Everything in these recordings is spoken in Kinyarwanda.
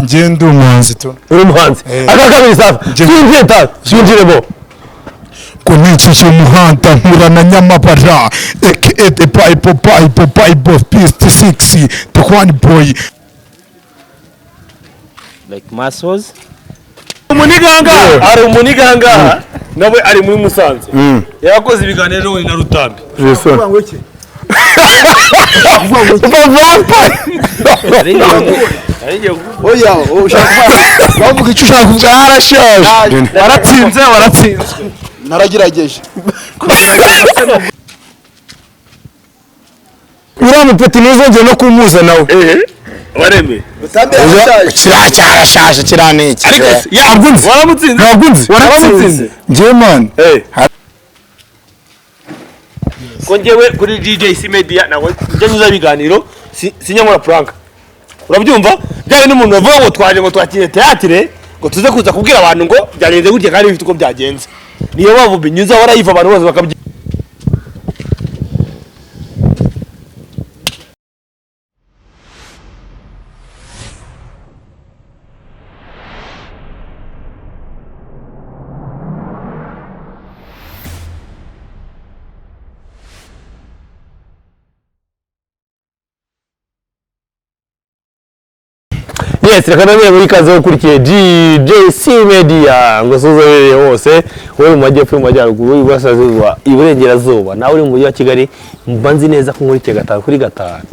Ngende umuhanzi tu. Uri umuhanzi. Akakabiri safi. Swinjiremo. Kunicisha umuhanda nkura na Nyamabara aka Pipe Pist 6 the one boy like muscles. Umuniganga ari umuniganga nawe ari muri Musanze. Yakoze ibiganiro we na Rutambi. Yeso. Oya, ushaka bavuga icyo ushaka kuvuga harashaje. Waratsinze. Naragirageje. Uramu peti nizongeye no kumuza nawe. Wareme. Rutambi harashaje. Cyarashaje kiraneke. Yagunze. Waramutsinze. Nje man. Ko ngewe kuri DJ Media nawe njye nyuza ibiganiro sinyamura prank. Urabyumva? Byawe n'umuntu bavuga ngo twaje ngo twakire teatire ngo tuze kuza kubwira abantu ngo byagenze gutya kandi bifite uko byagenze. Niyo bavu binyuza warayiva abantu bose bakabye. Yes, reka namwe muri kaze ukurikiye DJ Media ngo sozerere hose wowe mu majyepfo mu majyaruguru iburasirazuba iburengerazuba nawe uri mu mujyi wa Kigali mbanzi neza ko nkurikiye gatanu kuri gatanu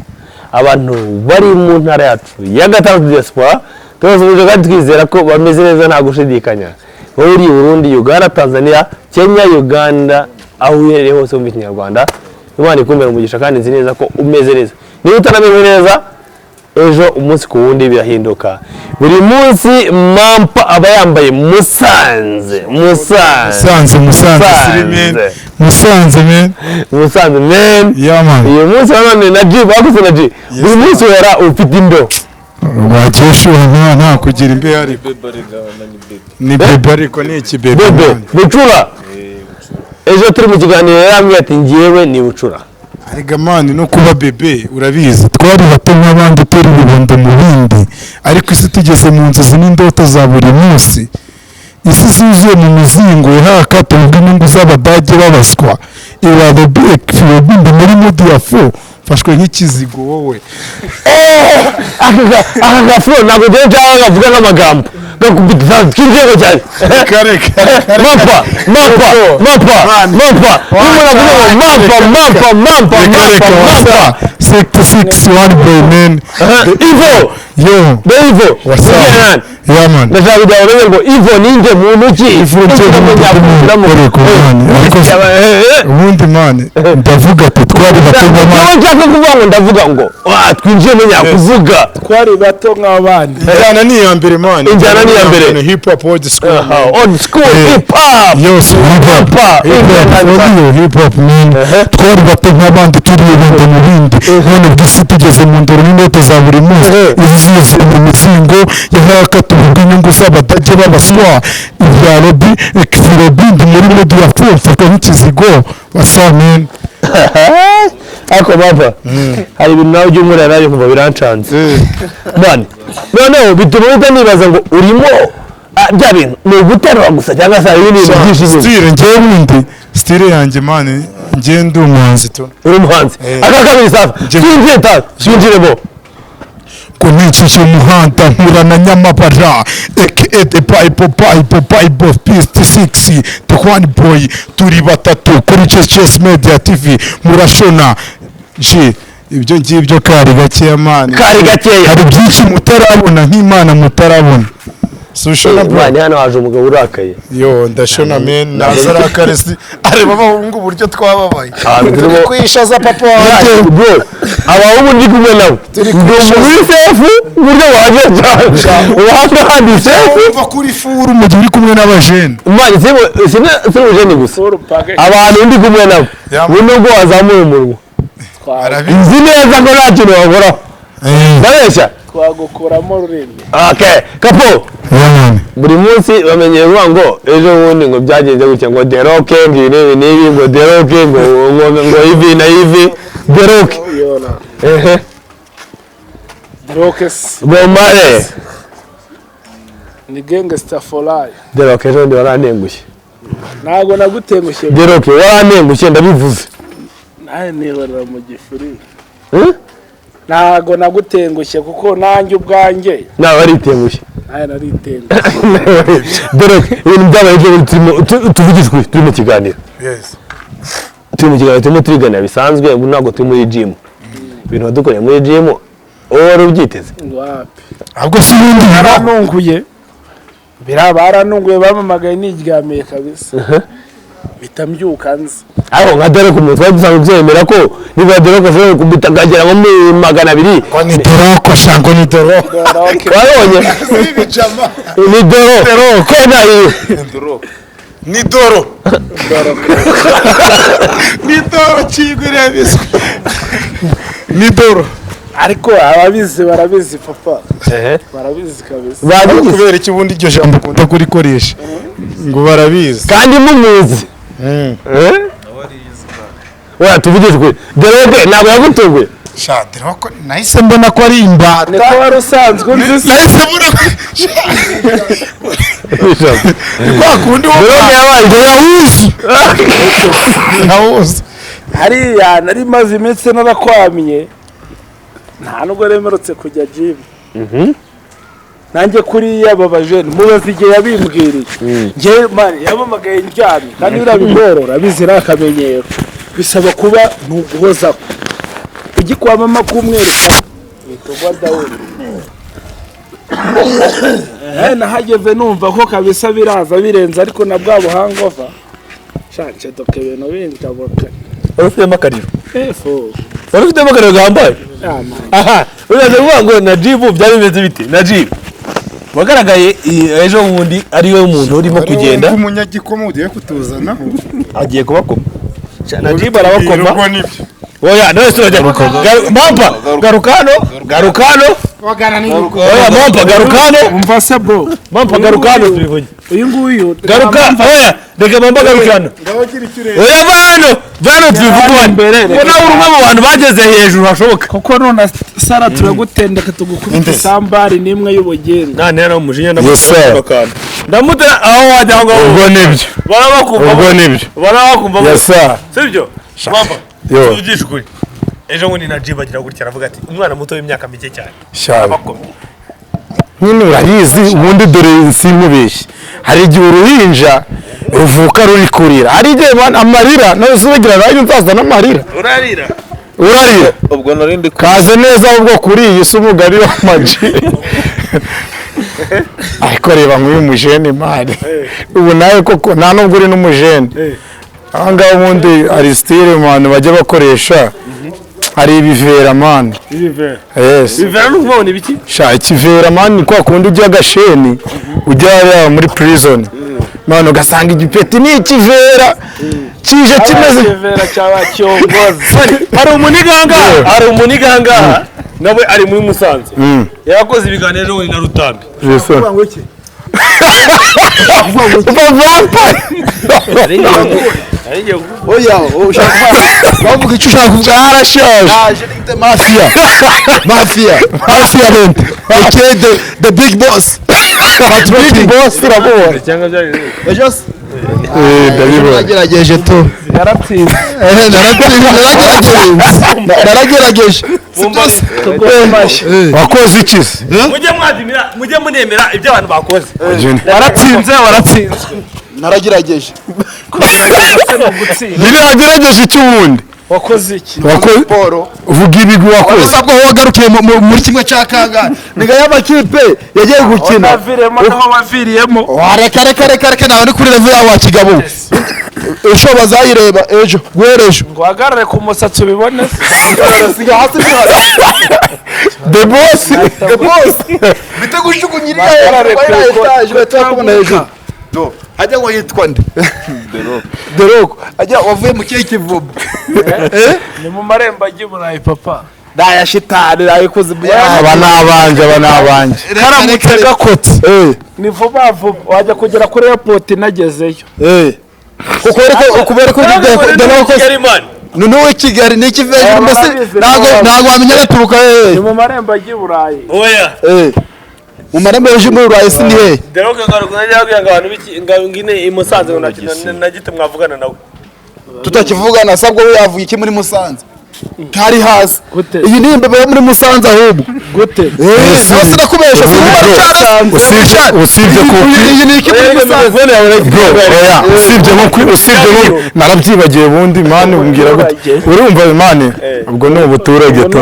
abantu bari mu ntara yacu ya gatanu diaspora tuzuje kandi twizera ko bameze neza nta gushidikanya wowe uri Burundi, Uganda, Tanzania, Kenya, Uganda aho uherereye hose mu Kinyarwanda Imana ikumere umugisha kandi nzi neza ko umeze neza niba utanameze neza ejo umunsi ku wundi birahinduka buri munsi mampa aba yambaye Musanze men yeah man uyu munsi none na G baguze na G buri munsi wera ufite indo wajesho nta kugira imbe ari ni bebe ariko ni iki bebe bucura ejo turi mu kiganiro yamwe ati ngiyewe ni bucura arega mani no kuba bebe urabizi twari bato nk'abandi turi bibondo mu bindi ariko isi tugeze mu nzozi n'indoto za buri munsi isi zuzuye mu muzingo haka inyungu z'abadage babaswa iwabo bindi muri modi ya fo fashwe nk'ikizigo wowe aka gafo ntabwo ngiye cyangwa ngavuga n'amagambo gakubita kinjego cyane mapa sector 61 boy man Ivo yo Ivo what's up yeah man ndashaka kujya ngo Ivo ninje muntu ki ubundi man ndavuga ati twari bato nk'abandi ndavuga ngo twinjiye mu nyakuvuga Twari bato nk'abandi. injyana ni iya mbere man injyana ni iya mbere hip hop old school hip hop yes hip hop man twari bato nk'abandi turi ibindi mu bindi none bw'isi tugeze mu ndoro n'indoto za buri munsi izuze mu mitsingo yahaka tuvuga inyungu z'abadage babaswa ibya lobby ekifirobindi muri modi ya fo nk'ikizigo wasamen ako baba hari ibintu nawe by'umurera nayo kumva birancanze man noneho bituma utanibaza ngo urimo bya bintu ni uguterura gusa cyangwa se ibindi byinshi style ngewe wundi style yanjye man ngende umuhanzi tu uri umuhanzi akakabiri safi swinjiremo kunicisha umuhanda nkura na Nyamabara aka Pipe Pist 6 the one boy turi batatu kuri DJ Media TV murashona ibyo ngibyo kari gakeya man hari byinshi mutarabona nk'Imana mutarabona Sushona bwana hano haje umugabo urakaye yo ndashona men nazarakare si areba abahungu buryo twababaye turi kwishaza papa waje bro abahungu ndi kumwe nabo muri sefu buryo waje cyane handi sefu uva kuri furu mu gihe uri kumwe n'abajene manje sino jene gusa abantu ndi kumwe nabo nubwo wazamuye umunwa nzi neza ko nta kintu wakora babeshya twagukuramo rurimi okay kapo buri munsi bamenyeye ngo ejo bundi ngo byagenze gutya ngo deroke ngibi ngo deroke ngo ivi na ivi deroke Drokes Bomare ni gangster for life. Deroke ejo ndi warantengushye. Ntago nagutengushye. Deroke warantengushye ndabivuze. Naye nihorera mu gifuri. Ntago nagutengushye kuko nanjye ubwanjye. Nawe aritengushye. Naye naritengushye. Deroke ibintu byabaye byo tuvugishwe turi mu kiganiro. Yes. Turi mu kiganiro turimo turigana bisanzwe ntabwo turi muri gym. Ibintu wadukoreye muri gym wari ubyiteze. Wapi. Ahubwo si ibindi baranunguye. Baranunguye bamamagaye niryamiye kabisa. Bitambyuka nzi. Aho nka Deroke umuntu twari dusanzwe byemera ko niba Deroke ashobora kubitagagera nko 200. ko ni Deroke shango ni Deroke. Wabonye? Ni Deroke nayo. Ni Doro. Ni Doro kigure biswe. Ni Doro. Ariko ababizi barabizi papa. Barabizi kabisa. Babizi kubera iki bundi iryo jambo ukunda kurikoresha. Ngo barabizi. kandi mumuzi. Oya tuvugishwe. Deroke ntabwo yagutunguye. Sha Deroke nahise mbona ko ari imbata. Niko wari usanzwe nzi. Nahise mbona kwa kundi wo yahuzi. Hariya nari maze iminsi narakwamiye. Nta nubwo remerutse kujya gym. Nanjye kuri yababajene mubaze igihe yabimbwiriye. Nge man yabamagaye ndyamye kandi birabigorora bizira akamenyero. Bisaba kuba ntuguhoza. Igikwama makumwereka bitogwa dawe. Nahageze numva ko kabisa biraza birenze ariko na bwa buhangova. Shanje doke ibintu bintaboka. Urufite makariro. Efo. Urufite makariro gambaye. Aha, uraza kuvuga ngo na jibu byari bimeze bite? Na jibu wagaragaye ejo bundi ari we muntu urimo kugenda. Umunyagikoma ugiye kutuzana. Agiye kubakoma. Na jibu arabakoma. Oya, no sojya. Mampa, garukano. Wagana ni. Oya, mampa garukano. Umva se bro. Mampa garukano tubibonye. Uyu nguyu. Garuka, oya, reka mampa garukano. Oya bano tubivuga mbere. Ko nawe urumwe mu bantu bageze hejuru hashoboka. Kuko none Sara turagutendeka tugukubita sambari nimwe y'ubugeni. Nane yari umujinya n'amakano. Ndamutera aho wajya ngo ubwo nibyo. Barabakumva. Ubwo nibyo. Barabakumva. Yes sir. Sibyo? Mampa. Tuvugishwe. Ejo ngo ni na jiba agira gutya aravuga ati umwana muto w'imyaka mike cyane. Shabe. Nyine urayizi ubundi dore simubeshye. Hari igihe uruhinja ruvuka ruri kurira. Hari igihe amarira no subigira nayo nzaza n'amarira. Urarira. ubwo narindi Kaze neza ubwo kuri iyi si umugari w'amaji. Ariko reba nk'uyu mujene mari. Ubu nawe koko nta nubwo uri n'umujene. Aha ngaha ubundi ari style man bajya bakoresha. Hari ibivera man. Ibivera. Yes. Ibivera n'ubone biki? Sha ikivera man kwa kundi ujya gasheni ujya muri prison. Mano gasanga igipeti ni ikivera. Kije kimeze ikivera cyaba cyongoza. Hari umuniganga nawe ari muri Musanze. Yakoze ibiganiro we na Rutambi. Yeso. Ngo iki? oya ushaka bavuga icyo ushaka kuvuga harashaje mafia then okay the big boss but big boss rabona Cyangwa byari ejo ndabibona nagerageje tu Yaratsinze. naragerageje wakoze iki mujye munemera ibyo abantu bakoze. Waratsinze. naragerageje Nire agerageje iki wundi Wakoze iki? Poro uvuga ibigwi wakoze ubwo wagarukiye muri kimwe cya kangahe niga y'amakipe yagiye gukina Waviremo naho waviriyemo. reka nawe ni kuri level yawe wa kigabo ejo bazayireba ejo guherejo Ngo hagarare ku musatsi ubibone. siga hasi the boss bitegujugunyirira etage batakubona hejuru do ajya ngo yitwa nde Deroko ajya wavuye mu kihe kivubo Ni mu marembo y'Iburayi papa. daya shitani nayikoze aba nabanje Karamutse gakotse. Ni vuba wajya kugera kuri airport nagezeyo. kubera ko Deroko nuwe Kigali ni kiveje mbese ntago wamenya gaturuka Ni mu marembo y'Iburayi. Oya. mu marembo y'ejo muri Burayi si ni hehe Deroke ngaruka najya ngo abantu ngine i Musanze ngo na gite mwavugana nawe tutakivugana sabwo we yavuye iki muri Musanze ntari hasi iyi ni imbebe yo muri Musanze ahubwo gute hasi nakubesha usibye ko iyi ni iki muri Musanze usibye nko narabyibagiye bundi mani umbwira gute urumva mani ubwo ni ubuturage to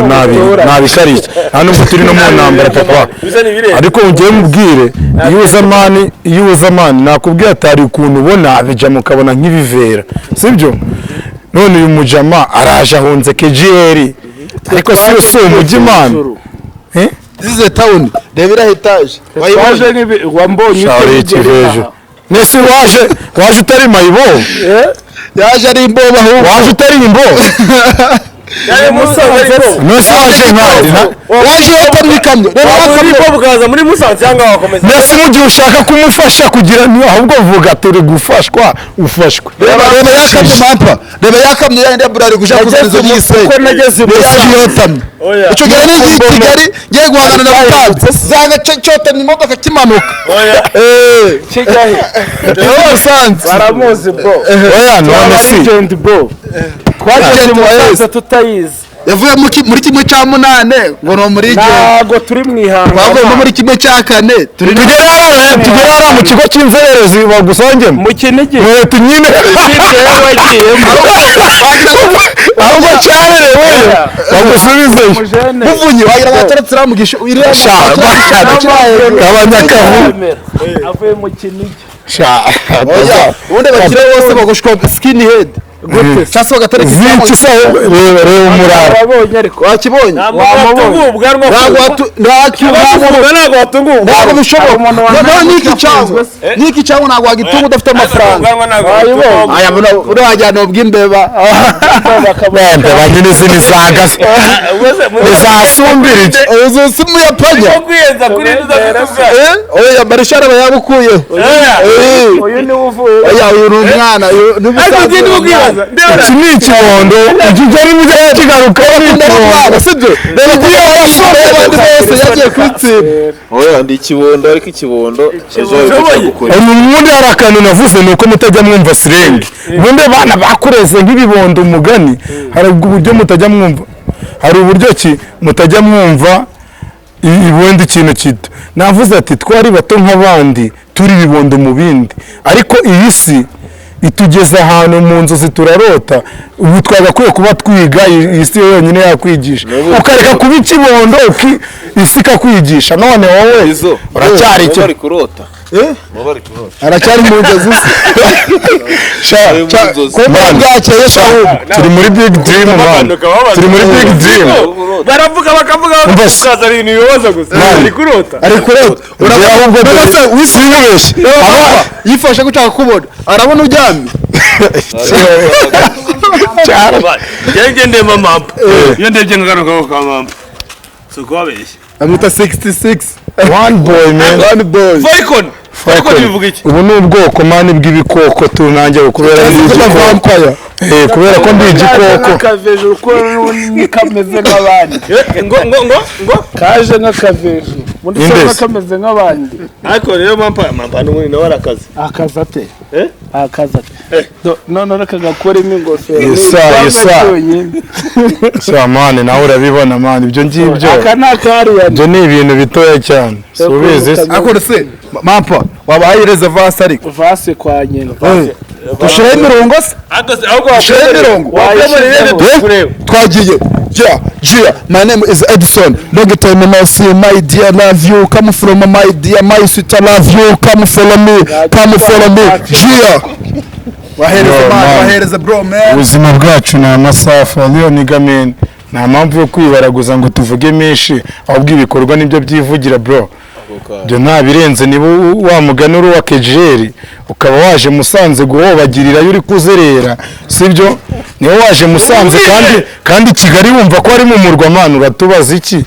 nabisharije nta nubwo turi no mu ntambara papa ariko ngiye mubwire iyo uza mani nakubwiye atari ukuntu ubona abija mukabona nk'ibivera sibyo none uyu mujama araje ahunze kejeri ariko si umujyi mani this is a town rebera etage waje ngibi wambonye hejuru nese waje utari mayibo yaje ari imboba ahubwo waje utari imboba nese waje nkari waje watamye ikamyo reba bukaza muri Musanze cyangwa wakomeza nese mu gihe ushaka kumufasha kugira ahubwo vuga turi gufashwa ufashwe reba yakamye mapa reba yakamye yandi burari gushaka kuzizo yise ko nageze mu yotamye icyo gihe ni Kigali giye guhangana na Rutambi zanga cyotamye imodoka kimanuka Kigali Musanze baramuzi bro none si bro twageze mu Musanze tutayizi yavuye muri kimwe cya 8 ngo no muri ntago turi mwihanga bavuye muri kimwe cya 4 tugera mu kigo cy'inzererezi bagusongemo mu kinigi tunyine ahubwo cyane wewe bagusubize muvunyi wagira bataretse ramugisha abanyakavu avuye mu kinigi ubundi bakire bose bagushwa skin head gute cyase bagatareka zinci se reba umurara wabonye ariko wakibonye wamubonye ntabwo watungubwa ntabwo bishoboka niki cyawe ntabwo wagitunga udafite amafaranga aya buri wajyana ubw'imbeba bakabanda nyine zini zagase zasumbirije uzi muyapanya oya barishara bayabukuyeho uyu ni uvuye oya uyu ni umwana ni musaza iki ni ikibondo ikigari mujya kigaruka n'umwana sibyo rero kuyo washoboye abandi bose yagiye kwitsinda oya ndi ikibondo ariko ikibondo ejo gukora ubundi hari akantu navuze nuko mutajya mwumva sirenge ubundi bana bakureze nk'ibibondo umugani hari uburyo mutajya mwumva hari uburyo ki mutajya mwumva ibundi ikintu kito navuze ati twari bato nk'abandi turi bibondo mu bindi ariko iyi si itugeza ahantu mu nzozi turarota ubu twagakwiye kuba twiga isi yonyine yakwigisha ukareka kuba ikibondo isi ikakwigisha none wowe uracyari icyo kurota aracyari mu nzozi turi muri big dream man turi muri big dream baravuga bakavuga bakaza ibintu bibaza gusa ari kurota urabona ubwo wisibeshe yifashe gushaka kubona arabona uryamye cyane ndemba map iyo ndebye ngagaruka kwa map sokobeshye amita 66 one boy man one boy Falcon bivuga iki ubu ni ubwoko mani bw'ibikoko tunange kubera vampire kubera ko ndi igikoko kaveje uko ni kameze nk'abandi ngo kaje nk'akaveje mundi se kameze nk'abandi ariko rero mapa n'umwe nawe arakaze akazate akazate none nakagakora imingofero yesa mani nawe urabibona mani ibyo ngibyo aka nakariya byo ni ibintu bitoya cyane subize akora se mapa wabahaye reservation ariko vase kwa nyina dushire imirongo se ahubwo dushire imirongo twagiye yeah my name is Edison long time no see my dear love you come from my dear my sweet love you come follow me yeah wahereza bro man ubuzima bwacu ni amasafa niyo nigamene nta mpamvu yo kwibaraguza ngo tuvuge menshi ahubwo ibikorwa nibyo byivugira bro byo nta birenze niba wamuganura wa kejeri ukaba waje Musanze guhobagirira yuri kuzerera sibyo niwe waje Musanze kandi Kigali wumva ko ari mu murwa mana uratubaza iki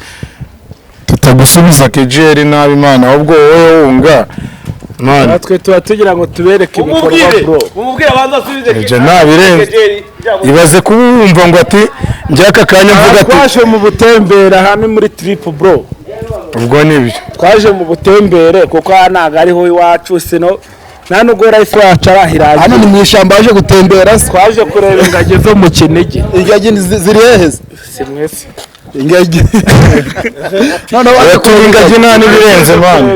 tutagusubiza kejeri nabi imana ahubwo wowe wunga mana natwe tugira ngo tubereke ibikorwa bro umubwire abanza asubize ibyo nta birenze ibaze kuwumva ngo ati njye aka kanya mvuga ati twashe mu butembera hamwe muri trip bro ubwo nibyo twaje mu butembere kuko ntago ariho iwacu sino nta nubwo rahise wacu arahiraje hano ni mu ishyamba yaje gutembera twaje kureba ingagi zo mu Kinigi ingagi ziri hehe si mwese ingagi none ingagi nta n'ibirenze mwana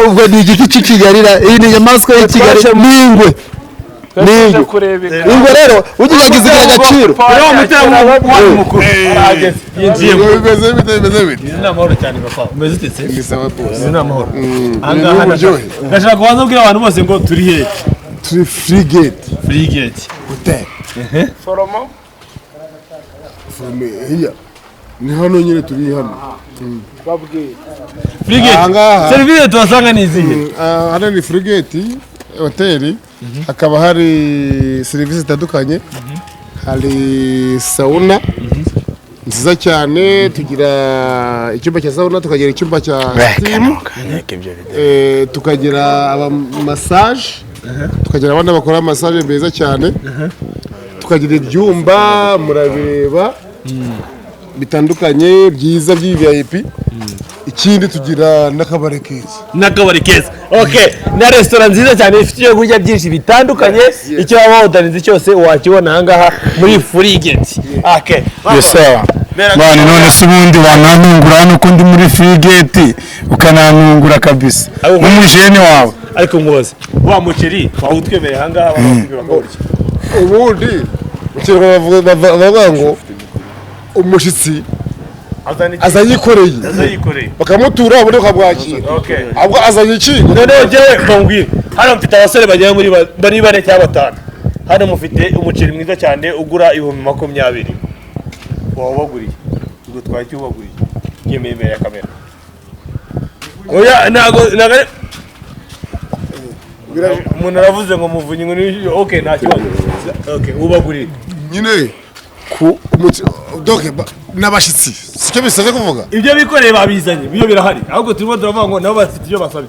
ubwo ni igiti cy'ikigarira iyi ni inyamaswa y'ikigali n'ingwe ingwe rero ugiye zigira agaciro bimeze bite ni amahoro cyane papa umeze utetse ni sawa rwose ni amahoro ahangaha ndashaka kubanza kubwira abantu bose ngo turi he turi frigate hotel foromo hiya ni hano nyine turi hano babwiye frigate serivisi tubasanga ni izihe hano ni frigate hoteli hakaba hari serivisi zitandukanye hari sauna nziza cyane tugira icyumba cya sauna tukagira icyumba cya steam tukagira massage tukagira abana bakora massage beza cyane tukagira ibyumba murabireba bitandukanye byiza by'VIP ikindi tugira n'akabari keza okay na restaurant nziza cyane ifite ibyo kurya byinshi bitandukanye icyo waba wodanize cyose wakibona ahangaha muri frigate okay yesa mwana none se ubundi wanantungura hano ko ndi muri frigate ukanantungura kabisa nk'umujene wawe ariko nkubaze wa muceri wawutwemereye ahangaha bakawurya ubundi bavuga ngo umushitsi azayikoreye bakamutura ubundi ukamwakira ahubwo azanye iki noneho njyewe mbabwire hano mfite abasore bagera muri 4 cyangwa 5 hano mufite umuceri mwiza cyane ugura 20,000 wawubaguriye ubwo twahita ubaguriye yemeye imbere ya kamera oya ntago umuntu aravuze ngo muvunyi ngo ni okay nta kibazo okay ubaguriye nyine n'abashyitsi sicyo bisabye kuvuga ibyo bikoreye babizanye ibyo birahari ahubwo turimo turavuga ngo nabo bafite ibyo basabye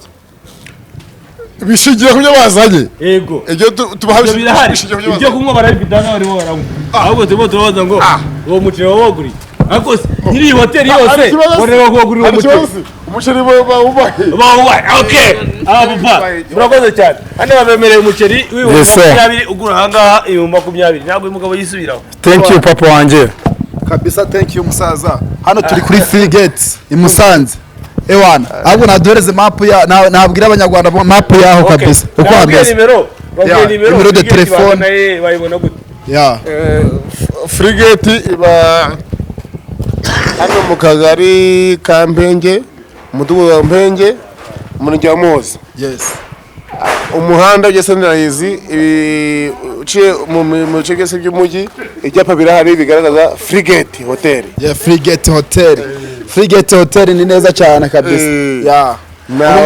bishingiye ku byo bazanye yego ibyo tubaha birahari ibyo kunywa barabidanga barimo baranywa ahubwo turimo turabaza ngo uwo muceri wawuguriye ariko nyiri iyi hoteli yose bareba ko wagurira umuceri bawubahe okay papa murakoze cyane hano babemereye umuceri w'20,000 ugura ahangaha 20,000 ntabwo uyu mugabo yisubiraho thank you papa wanjye kabisa thank you musaza hano turi kuri frigate i Musanze ewana ahubwo naduhereze map ya nabwira abanyarwanda map yaho kabisa uko hameze nimero de telefone bayibona gute ya frigate iba hano mu kagari ka Mpenge umudugudu wa Mpenge umurenge wa Muhoza yes umuhanda ugeze narayizi uciye mu bice byose by'umujyi ibyapa birahari bigaragaza frigate hotel frigate hotel ni neza cyane kabisa ya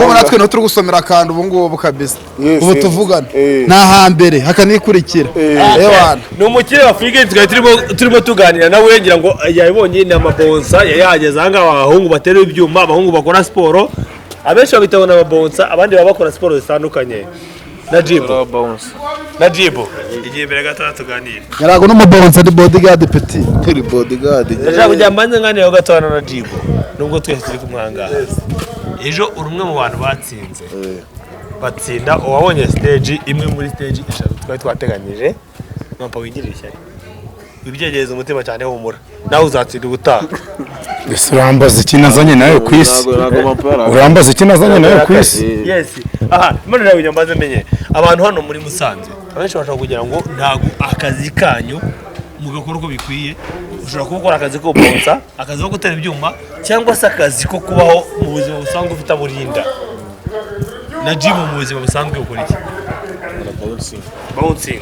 ubu natwe no turi gusomera kandi ubu ngubu kabisa ubu tuvugana nta hambere hakanikurikira ewana ni umukire wa frigate twari turimo tuganira nawe ngira ngo yabonye ni amabonsa yahageze ahangaha abahungu batera ibyuma abahungu bakora siporo abenshi babitabona amabonsa abandi baba bakora siporo zitandukanye na jibo igihe mbere gato tuganira yarago n'umubonsa ni bodyguard petit turi bodyguard ndashaka kujya mbanze nganira gato na jibo nubwo twese turi kumwanga ejo urumwe mu bantu batsinze batsinda uwabonye stage imwe muri stage eshatu twari twateganyije mpampa wingirira ishyari wibyegereza umutima cyane humura nawe uzatsinda ubutaha ese urambaza iki nazanye nawe ku isi urambaza iki nazanye nawe ku isi yes aha mbona nawe nyambaze menye abantu hano muri Musanze abenshi bashaka kugira ngo ntago akazi kanyu mugakora uko bikwiye ushobora gukora akazi ko bonsa akazi ko gutera ibyuma cyangwa se akazi ko kubaho mu buzima busanzwe ufite aburinda na gym mu buzima busanzwe ukora iki bouncing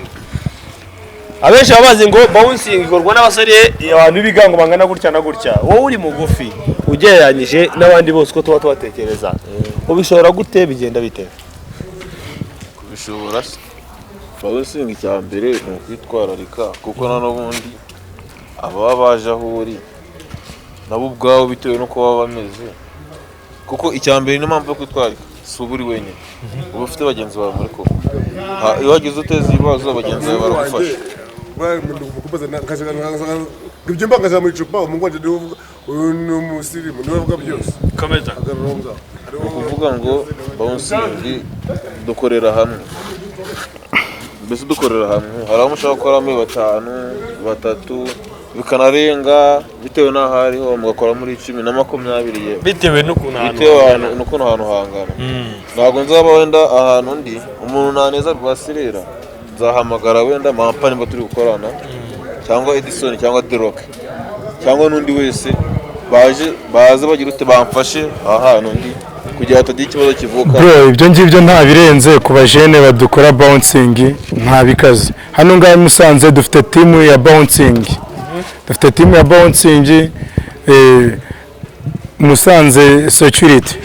abenshi babazi ngo bouncing ikorwa n'abasore abantu bigango bangana gutya na gutya wowe uri mugufi ugereranyije n'abandi bose ko tuba tubatekereza ubishobora gute bigenda bite kubishobora bouncing cyambere ni kwitwararika kuko n'ubundi aba baje aho uri nabo ubwawo bitewe no kuba bameze kuko icyambere ni mpamvu yo kwitwararika si uburi wenyine uba ufite bagenzi bawe muri ko iyo wagize uteza ibibazo bagenzi bawe baragufasha ibyumba ngaza mu icupa umugwaje uyu ni umusirimu niwe avuga byose komeza ni ukuvuga ngo bawunsingi dukorera hamwe, mbese dukorera hamwe, hari aho mushaka gukoramo 5 batatu bikanarenga bitewe n'aho ariho mugakora muri 10 na 20 yewe bitewe n'ukuntu ahantu hangana. Ntabwo nzaba wenda ahantu ndi umuntu naneza rwaserera nzahamagara wenda mampa nimba turi gukorana cyangwa Edison cyangwa Derock cyangwa n'undi wese baze bagira ute bamfashe ahantu ndi kugira hatagira ikibazo kivuka. Bro, ibyo ngibyo nta birenze ku bajene badukora bouncing nta bikaze. Hano ngaho Musanze dufite team ya bouncing. Dufite team ya bouncing Musanze security.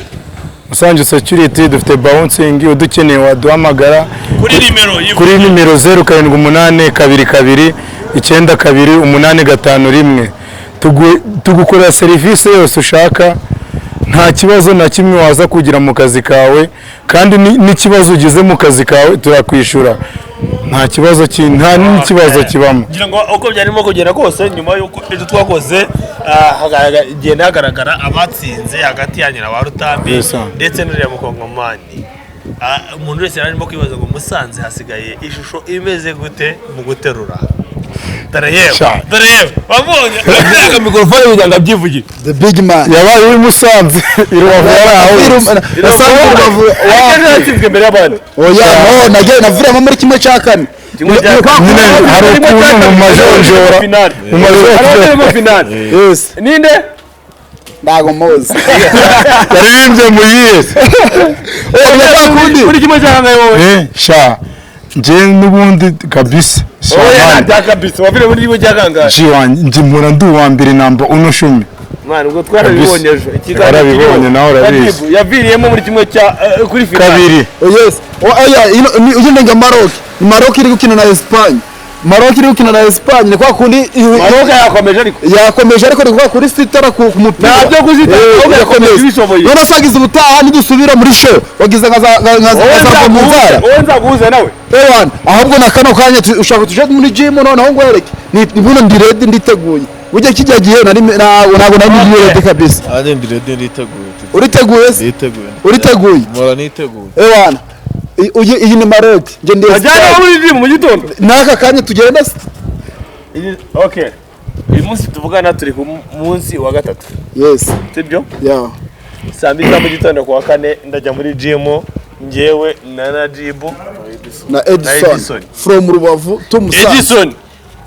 Musanze security dufite bouncing udukeneye waduhamagara kuri nimero 078 22 92 851 tugukorera serivisi yose ushaka. Nta kibazo na kimwe waza kugira mu kazi kawe, kandi n'ikibazo ugize mu kazi kawe turakwishura. Nta kibazo nta n'ikibazo kibamo. Ngira ngo uko byarimo kugera kose nyuma y'uko ejo twakoze igenda hagaragara abatsinze hagati ya nyina wa Rutambi ndetse n'uriya mukongomani. Umuntu wese arimo kwibaza ngo Musanze hasigaye ishusho imeze gute mu guterura. Dore yewe wabonye aka mikrofone bijyanga byivugira the big man yabaye uri Musanze irubavu waje yatsinzwe mbere y'abandi. Oya no nagiye naviramo muri kimwe cya kane hari ukuntu mu majonjora mu finale yes ninde ndago moza yaririmbye mu yese muri kimwe cya kane wowe sha nje n'ubundi kabisa oya nta kabisa wavire muri kimwe cya kangahe nje mpora nduwa mbere namba unoshumi mwana ubwo twarabibonye ejo ikiganiro naho urabizi yaviriyemo muri kimwe cya kuri finale kabiri yes oya ugende nga Maroc iri gukina na Espagne. Maroc iri gukina na Espagne ni kwa kundi Maroc yakomeje ariko ni kwa kuri sitara ku mupira nabyo kuzita yakomeje bishoboye none sagize ubutaha nidusubira muri show wagize nkaza muzara onza guhuza nawe ewan ahubwo na kano kanya ushaka tuje muri gym none aho ngwereke ni buno ndi ready nditeguye ujye kijya gihe ntabwo nari ready kabisa ande ndi ready nditeguye uriteguye mora niteguye ewan iyi ni Maroc nje ndi ajana muri gym mu gitondo naka kanya tugenda okay uyu munsi tuvugana turi ku munsi wa 3 yes sibyo yeah saa 2 mu gitondo ku wa 4 ndajya muri gym njewe na Najibu na Edison from Rubavu to Musanze. Edison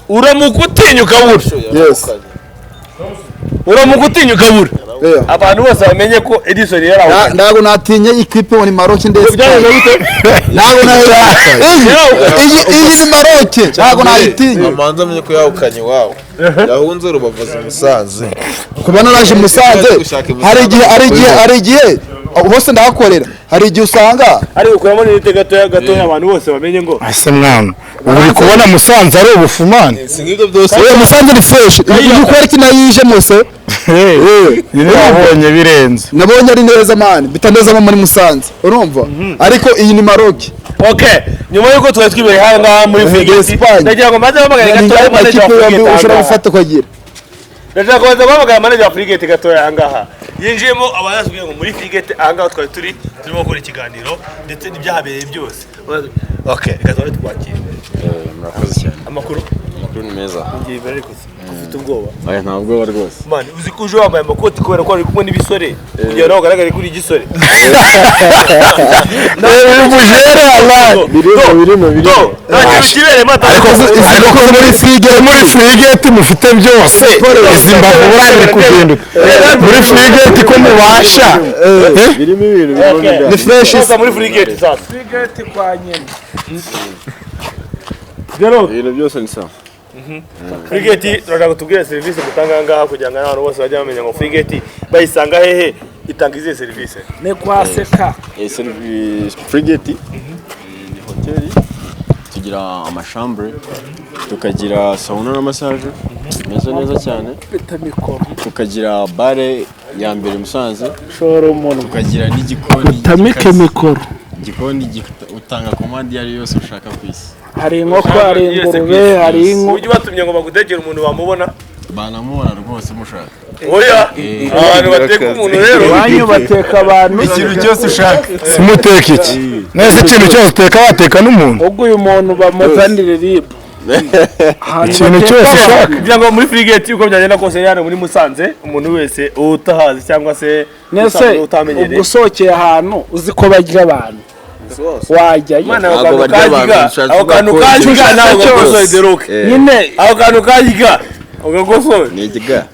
uramukutinyuka bura yes uramukutinyuka bura abantu bose bamenye ko Edison yaraho ndago natinye ikipe woni Maroc ndetse ndago na iyi Maroc ndago nayitinye amanza amenye ko yawukanye wawe yahunze Rubavu Musanze kubana naje Musanze hari igihe hose ndahakorera hari igihe usanga ari ukuramo n'ite gato abantu bose bamenye ngo ase mwana uri kubona Musanze ari ubufumane singibyo byose Musanze ni fresh yuko ari kinayije mose nabonye birenze nabonye ari neza man bitandeza muri Musanze urumva ariko iyi ni Maroc okay nyuma yuko twari twibere hanga muri Frigate ndagira ngo maze bamagaye gato manager ushobora gufata kwagira ndagira ngo bamagaye manager Frigate gato yangaha yinjiyemo abazasubiye ngo muri Frigate ahangaha twari turimo gukora ikiganiro ndetse n'ibyahabereye byose okay gato twakira murakoze cyane amakuru ni meza ngiye bari ufite ubwoba aya nta bwoba rwose man uzi ko uje wambaye amakoti kubera ko ari kumwe n'ibisore kugira ngo ugaragare kuri igisore umujere Allah birimo kibere mata ariko muri Frigate mufite byose izimbavu burabiri kugenda muri Frigate ko mubasha birimo ibintu ni fresh muri Frigate sasa Frigate kwa nyene ibintu byose ni sawa Frigate turashaka kutubwira service gutanga ngaha kugira ngo abantu bose bajye bamenya ngo Frigate bayisanga hehe itanga izihe service ne kwa seka Frigate ni hoteli tugira amashambre tukagira sauna na massage meze neza cyane tukagira bare ya mbere Musanze tukagira n'igikoni utamike mikoro igikoni utanga komandi yari yose ushaka kwisi hari inkoko hari ingurube hari inko ujye batumye ngo bagutegere umuntu bamubona banamubona rwose mushaka. Oya, abantu bateka umuntu rero. Banyu bateka abantu. Ikintu cyose ushaka. Simuteka iki nese ikintu cyose uteka wateka n'umuntu Ubwo uyu muntu bamuzanire ribu. ikintu cyose ushaka kugira ngo muri frigate uko byagenda kose yari muri Musanze umuntu wese utahazi cyangwa se Nese ubwo usokeye ahantu uzi ko barya abantu. Wajya ako kantu kajiga nawe gosora ideroke nyine ako kantu kajiga ugagosora Ni igiga.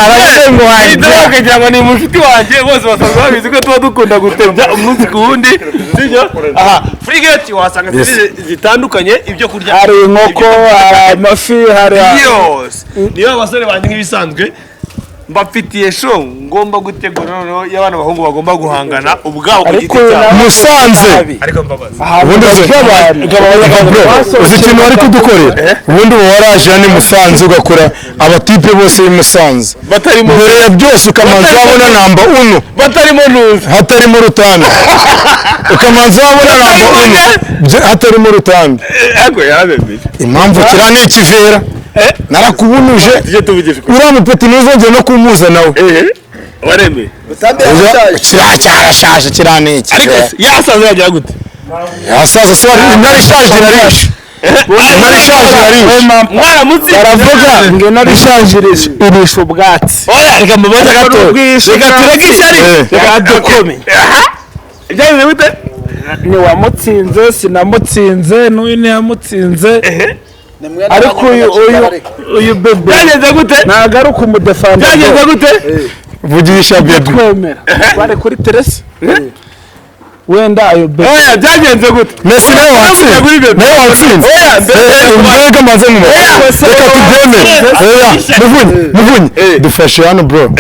arasengo wanjye ideroke cyangwa ni mushuti wanjye bose basanzwe babizi ko tuba dukunda gutebya umunsi ku wundi sibyo aha frigate wasanga zitandukanye ibyo kurya hari inkoko, amafi, hari yose niyo abasore banjye nk'ibisanzwe mbafitiye show ngomba gutegura noneho y'abana bahungu bagomba guhangana ubwabo ku giti cyabo Musanze ariko mbabaza ubundi uzi ikintu wari kudukorera ubundi uba waraje hano i Musanze ugakora abatipe bose b'i Musanze batarimo mbere ya byose ukamanza wabona namba uno batarimo nuzi hatarimo Rutambi ukamanza wabona namba uno hatarimo Rutambi yego yarabemeye impamvu kiriya ni ikivera narakubunuje tujye tuvugisha uriya mupeti ntuzongere no kumuza nawe waremeye kiriya cyarashaje kiriya ni iki ariko yasaza yagira gute yasaza so narishaje narishe narishaje narishe mwaramutse baravuga ngo narishaje irisha ubwatsi. oya reka mubaze gato reka turege ishyari reka dukome ibyagize gute Ni wamutsinze sinamutsinze n'uyu ntiyamutsinze ariko uyu bebe byagenze gute ntabwo ari ukumudefanda byagenze gute vugisha bebe twemera bari kuri teresi wenda ayo bebe oya byagenze gute Messi nawe watsinze nawe watsinze oya mbega maze mu reka tubyemere oya muvunyi dufashe hano bro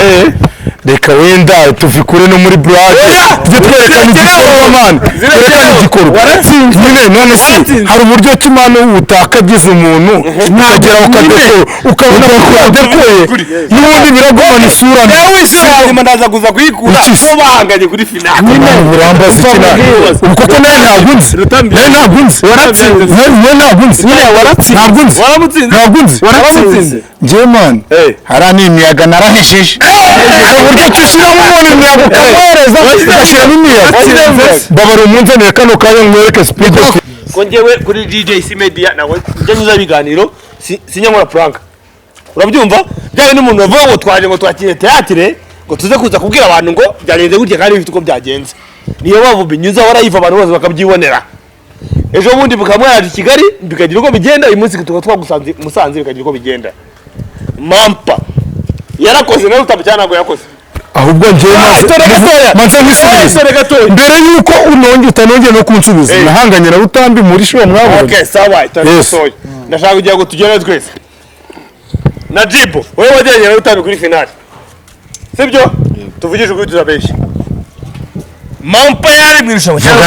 reka wenda tuvi kure no muri brage tujye twerekana igikorwa man twerekana igikorwa waratsinze nyine none si hari uburyo ki manu utakagize umuntu ukagera ukabona ko udakoye n'ubundi biragumana isura mbi nawe wishyura ndaza kuza kuyikura ko bahanganye kuri finale nyine urambaza ikintu ubu koko nawe ntagunze nawe ntagunze waratsinze nawe ntagunze nyine waratsinze ntagunze waramutsinze njyewe man hariya ni imiyaga narahejeje uburyo ki ushyiramo umuntu imiyaga ukamwohereza ugashyiramo imiyaga babara umunzanire kano kanya mwereke speed ko njyewe kuri DJC Media nawe njye nyuza ibiganiro sinyamura prank urabyumva byawe n'umuntu bavuga ngo twaje ngo twakire teatire ngo tuze kuza kubwira abantu ngo byagenze gutya kandi bifite uko byagenze niyo bavu binyuza warayiva abantu bose bakabyibonera ejo bundi bukamwaraje Kigali bikagira uko bigenda uyu munsi tukaba twagusanze Musanze bikagira uko bigenda mampa yarakoze nawe utabyanago yakoze ahubwo njyewe manze nkisubiza mbere yuko utanongeye no kunsubiza nahanganye na Rutambi muri show mwabonye okay sawa itasoye ndashaka kugira ngo tugere twese na Jibo wewe wajyanye na Rutambi kuri finale sibyo tuvugishe ukuri tuzabeshya mampa yari mwirushanwa cyangwa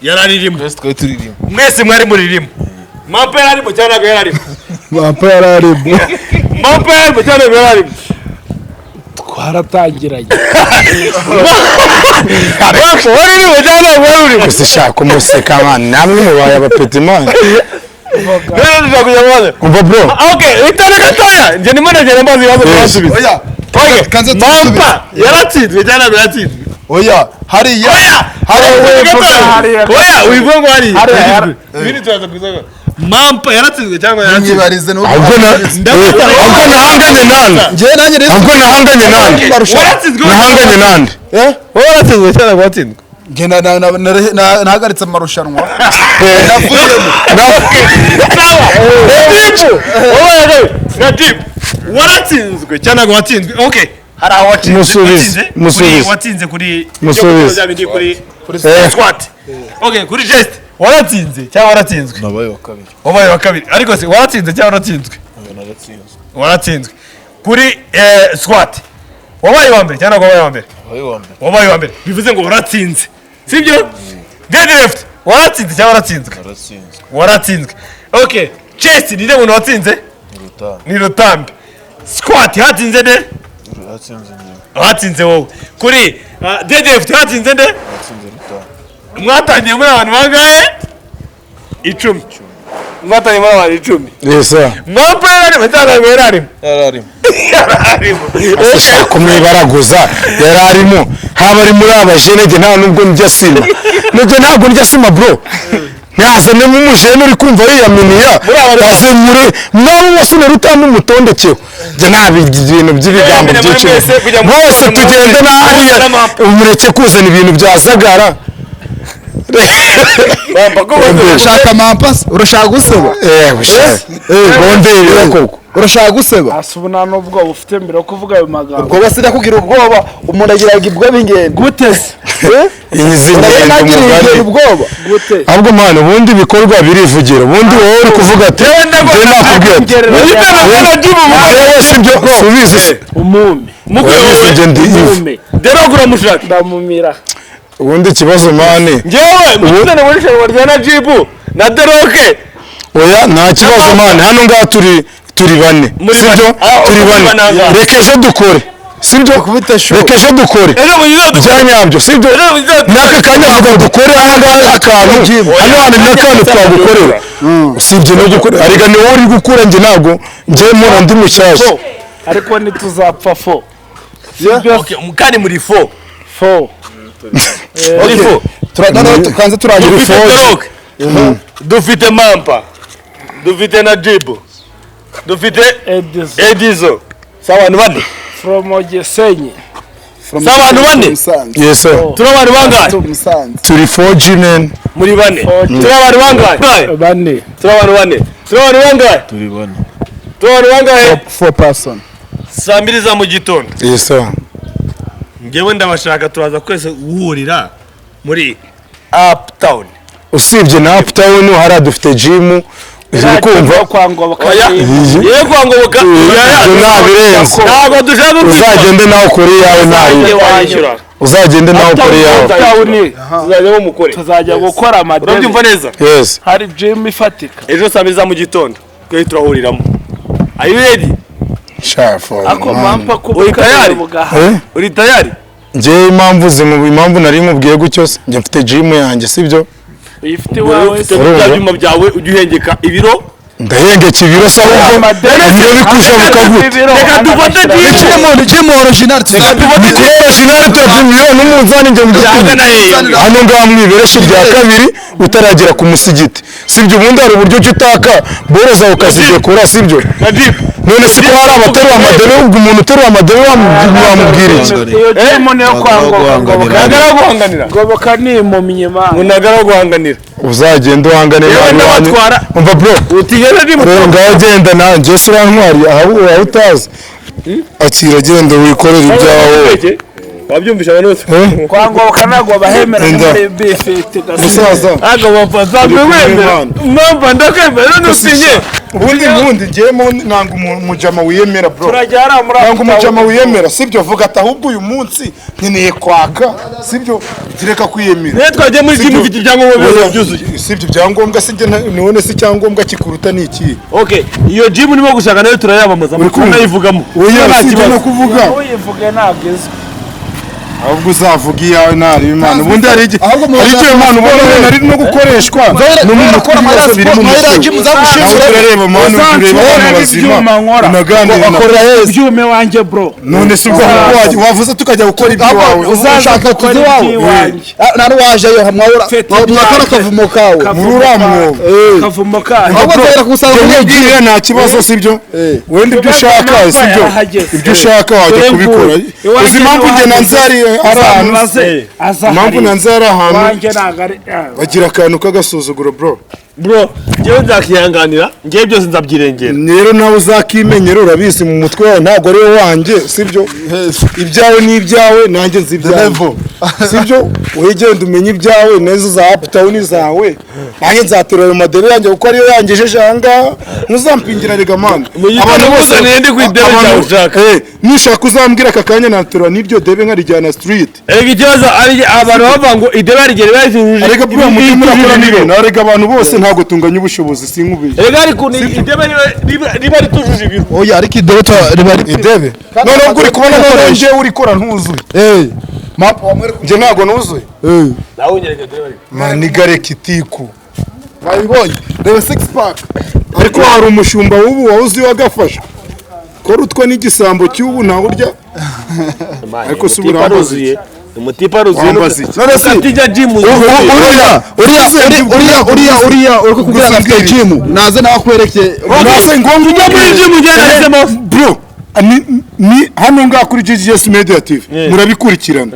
yararirimo twese twari turirimo mwese mwari muririmo mampa yararimo cyangwa yararimo mampa yararimo mampa yararimo cyangwa yararimo twaratangiranye ariko wari urimo cyangwa wari urimo gusa shaka umuseka man namwe mubaye abapeti man umva bro okay itare gatoya nje ni manager mbazi yazo basubiza oya kanze mampa yaratsinzwe cyangwa yaratsinzwe oya hariya oya uyivuga hari ibindi turaza kuzaga mampa yaratsinzwe cyangwa yaratsinzwe nyibarize no ahubwo nahanganye nande njye nanjye rero ahubwo nahanganye nande nahanganye nande waratsinzwe cyangwa watsinzwe njye nahagaritse amarushanwa waratsinzwe cyangwa watsinzwe okay hari aho watsinze kuri squat okay kuri gest waratsinze cyangwa waratsinzwe wabaye wa kabiri ariko se waratsinze cyangwa waratsinzwe waratsinzwe kuri squat wabaye wa mbere cyangwa wabaye wa mbere wabaye wa mbere bivuze ngo waratsinze sibyo deadlift waratsinze cyangwa waratsinzwe waratsinzwe okay chest ni muntu watsinze ni Rutambi squat hatsinze nde hatsinze wowe kuri deadlift hatsinze nde mwatangiye muri abantu bangahe 10 mfatanye muri abantu 10 yesa Mampa yararimo ntabwo yararimo. ashaka kumwibaraguza yararimo haba ari muri abajenege nta nubwo njya sima nubwo ntabwo njya sima bro ntazane mu mujene uri kumva yiyaminiya aze muri mwabo bose Rutambi umutondekeho njye nabi ibintu by'ibigambo byinshi bose tugende na hariya umureke kuzana ibintu byazagara urashaka mampasi urashaka guseba gondera koko urashaka guseba asubuna nubwo ufite mbere yo kuvuga ayo magambo ubwo basira kugira ubwoba umuntu agiraga ibwo bingende guteze nagira ubwoba gute ahubwo mwana ubundi bikorwa birivugira ubundi wowe uri kuvuga ati njye nakubwira sibyo subizi umume umume derogura mushaka ndamumira ubundi ikibazo mane njyewe mutane muri sharwa rya Najibu na Deroke oya nta kibazo mane hano ngaha turi bane sibyo turi bane reka ejo dukore sibyo reka ejo dukore byanyabyo sibyo n'aka kanya vuga dukore aha ngaha akantu hano hari n'akantu twagukorera usibye no gukora ariko ni wowe uri gukura njye ntabwo njye mpora ndi mushyashya ariko ntituzapfa fo kandi muri fo tukanze turangira dufite Mampa dufite Najibu dufite Edizo s'abantu bane from Gisenyi s'abantu bane yes sir turi abantu bangahe turi 4G men muri bane turi abantu bangahe bane turi abantu bane turi abantu bangahe turi bane turi abantu bangahe 4 person saa 2 za mu gitondo yes sir ngewe ndabashaka turaza kwese guhurira muri Uptown usibye na Uptown hari dufite gym uri kumva yego kwangoboka nabirenze ntabwo dushaka uzagende nawe kuri yawe nayo uzagende nawe kuri yawe tuzajya mukore tuzajya gukora amadeni urabyumva neza yes hari gym ifatika ejo saa 2 za mu gitondo twe turahuriramo are you ready shafo ako Mampa uri tayari njye impamvu nari nkubwiye gutyo se njye mfite gym yanjye sibyo ifite wawe byuma byawe ujye uhengeka ibiro ndahengeka ibiro se ahubwo ibiro bikushabuka gute reka dufate gym original mikoro original turabyimira n'umunzani njye hano ngaha mwibereshi rya kabiri utaragera ku musigiti sibyo ubundi hari uburyo utaka boro zawe ukazidekora sibyo none se ko hari abateruye amadebe ubwo umuntu uteruye amadebe wamubwira iki iyo gym niyo kwangoboka ngoboka ni mu minyema unagara guhanganira uzagenda uhanganira umva bro utigeze ndi rero ngaho genda nanjye se urantwari aho utazi akira genda wikorera ibyawe wabyumvisha abantu bose kwangoboka ntabwo bahemera muri bifite musaza aga bapfa wemera Mampa ndakwemera nusinye ubundi ngiyemo nanga umujama wiyemera bro turajyara muri nanga umujama wiyemera sibyo vuga ati ahubwo uyu munsi nkeneye kwaka sibyo direka kwiyemera ne twagiye muri gym ufite ibyangombwa byose byuzuye sibyo ibyangombwa se none se icyangombwa kikuruta ni iki okay iyo gym urimo gushaka nayo turayamamaza muri kunayivugamo oya nta no kuvuga uyivuge ntabwo izwi ahubwo uzavuga iyawe ntari imana ubundi hari icyo imana ubona nari no gukoreshwa n'umuntu ukora ibibazo biri mu mutwe turareba mwana tureba abantu bazima unaganira ibyume wanjye bro none si bwo wavuze tukajya gukora ibyawe uzashaka kuzi wawe nari wajeyo hamwahora mwakora kavumo kawe muri uramwo kavumo kawe ahubwo nzahera kusanga ubwire nta kibazo sibyo wenda ibyo ushaka sibyo ibyo ushaka wajya kubikora uzi impamvu njye nanzari ari ahantu impamvu nanze ari ahantu bagira akantu k'agasuzuguro bro njyewe nzakihanganira njyewe byose nzabyirengera rero nawe uzakimenyera urabizi mu mutwe wawe ntabwo ari wowe wanjye sibyo ibyawe ni ibyawe nanjye nzi ibyawe sibyo wegenda umenye ibyawe neza za Uptown zawe nanjye nzaterura amadebe yanjye kuko ariyo yangejeje aha ngaha ntuzampingira rega mani abantu bose nende ku idebe cyawe ushaka nushaka uzambwira aka kanya naterura n'iryo debe nkarijyana street erega ikibazo ari abantu bavuga ngo idebe rigere bayizujuje erega bro mutima urakora n'ibintu erega abantu bose ntabwo tunganya ubushobozi sinkubiye erega ariko idebe riba ritujuje ibintu oya ariko idebe riba idebe none ubwo uri kubona none nje urikora ntuzuye nje ntabwo nuzuye nawe unyereka idebe manigare kitiku wabibonye reba 6 pack ariko hari umushumba w'ubu wawuzi wagafasha kora utwo n'igisambo cy'ubu nta burya ariko si uraruzuye umutipa ruzuye none se tijya gym uriya uri kugira ngo afite gym naze nawe akwereke nase ngombwa ujya muri gym ugeragezemo bro ni hano ngaha kuri GGS Media TV murabikurikirana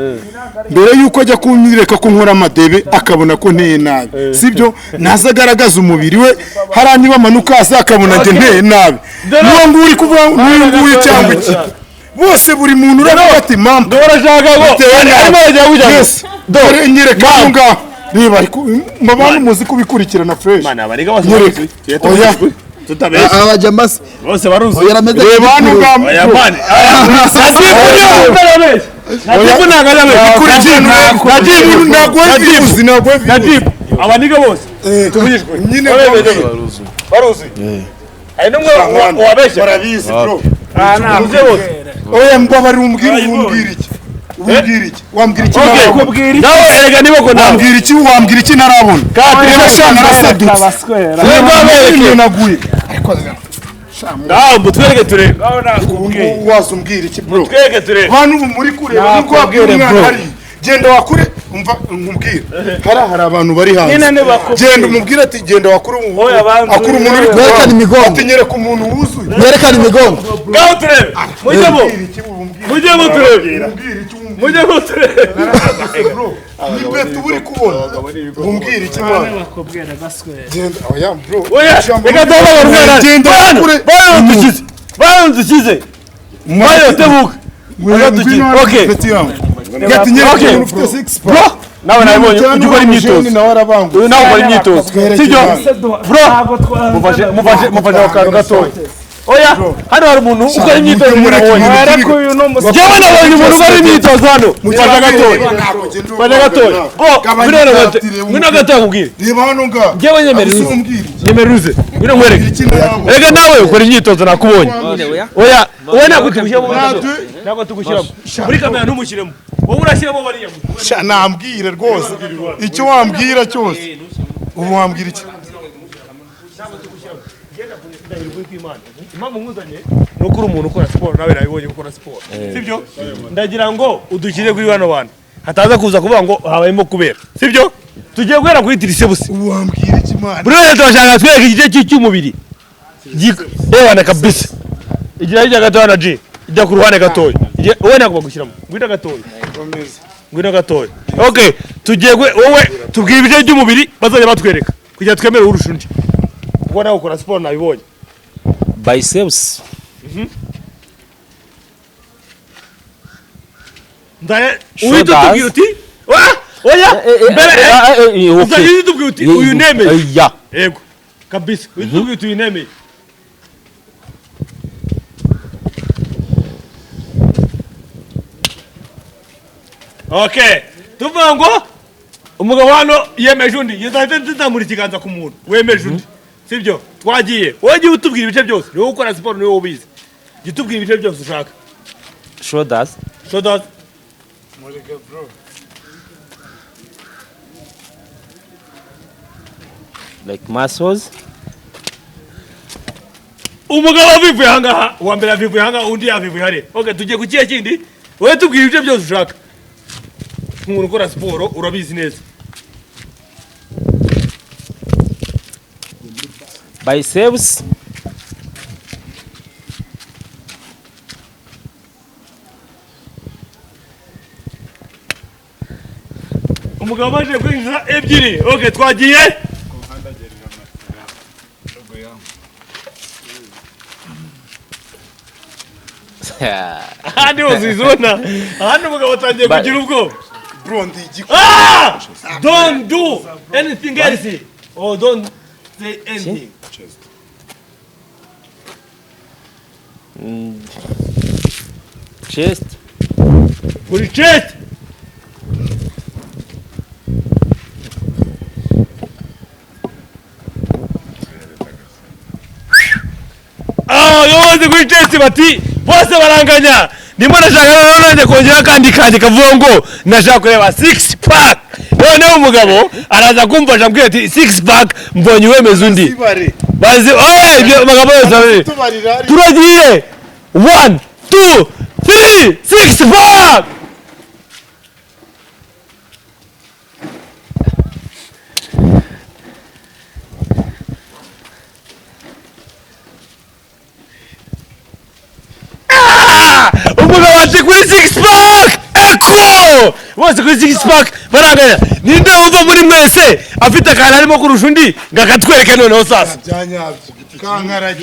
mbere yuko ajya kunyereka ko nkora amadebe akabona ko nteye nabi sibyo naza agaragaza umubiri we haranyiba amanuka asa akabona nje nteye nabi niyo nguri kuvuga nguyu cyangwa iki bose buri muntu uravuga ati mama urashaka ngo arimo ajya kujya dore nyereka ngaha niba ariko mabana muzi kubikurikirana fresh mana bariga bose oya tutabeshya abajamasi bose baruzuye reba hano ngaha oya man Najibu nangalawe kuri Najibu Najibu abaniga bose tubujijwe nyine baruzi ari numwe wabeshya barabizi bro ntabyo bose oya mbabari umbwira iki wambwira iki nawe erega nibo ko wambwira iki narabona nawe naguye nawe mutwereke turebe wazumbwira iki bro mutwereke turebe bantu muri kureba niko wabwira umwana hari genda wakure umva nkubwira hari abantu bari hanze genda umubwira ati genda wakure akure umuntu uri yerekana imigongo ati nyereka umuntu wuzuye yerekana imigongo ngaho turebe mujyemo turebe mujyemo turebe ni beto uri kubona umbwira iki mwana genda oya bro reka daba barumwana genda wakure barandukize mayo tebuka okay gati nyereka umuntu ufite 6 pack nawe nabonye ujye ukora imyitozo uyu nawe ukora imyitozo sibyo bro mufashe akantu gatoya oya hano hari umuntu ukora imyitozo murabonye njyewe nabonye umuntu ukora imyitozo hano mufashe gatoya ngwino gatoya nkubwire reba hano ngaha njyewe nyemeruze ngwino nkwereke rega nawe ukora imyitozo nakubonye oya wowe ntabwo tugushyiramo muri kamera ntumushyiremo wowe urashyiramo bariya nambwire rwose icyo wambwira cyose ubu wambwira iki impamvu nkuzanye ni uko uri umuntu ukora siporo nawe nabibonye gukora siporo sibyo ndagira ngo udushyire kuri bano bantu hataza kuza kuvuga ngo habayemo kubera sibyo tugiye guhera kuri tirisebusi ubu wambwira iki mwana buri wese turashaka twereke igice cy'umubiri yewana kabisa igira hirya gatoya na G ijya ku ruhande gatoya wowe ntabwo bagushyiramo ngwino gatoya okay tugiye wowe tubwire ibice by'umubiri bazajya batwereka kugira twemere urusha undi kuko nawe ukora siporo nabibonye biceps uhita utubwira uti oya mbere uzajya utubwira uti uyu nemeye yego kabisa uhita utubwira uti uyu nemeye okay tuvuga ngo umugabo hano yemeje undi yizahita nzamura ikiganza ku muntu wemeje undi sibyo twagiye wowe jya utubwira ibice byose niwe ukora siporo niwe ubizi jya utubwira ibice byose ushaka shoulders like muscles umugabo avivuye ahangaha uwa mbere avivuye ahangaha undi yavivuye hariya okay tugiye ku kihe kindi wowe tubwira ibice byose ushaka nk'umuntu ukora siporo urabizi neza biceps umugabo amaze kwinjiza ebyiri okay twagiye ahandi hose uzibona ahandi umugabo atangiye kugira ubwoba bro ndigi don't do anything else or don't say anything chest kuri chest yoze kuri chest bati bose baranganya ndimo nashaka none kongera kandi kavuga ngo nashaka kureba 6 pack none umugabo araza kumfasha mbwira ati 6 pack mbonye wemeza undi bazi ibyo magabo yose turagiye 1 2 3 6 pack umugabo ati kuri 6 pack eko bose kuri 6 pack baranganya ninde uva muri mwese afite akantu arimo kurusha undi ngakatwereke noneho sasa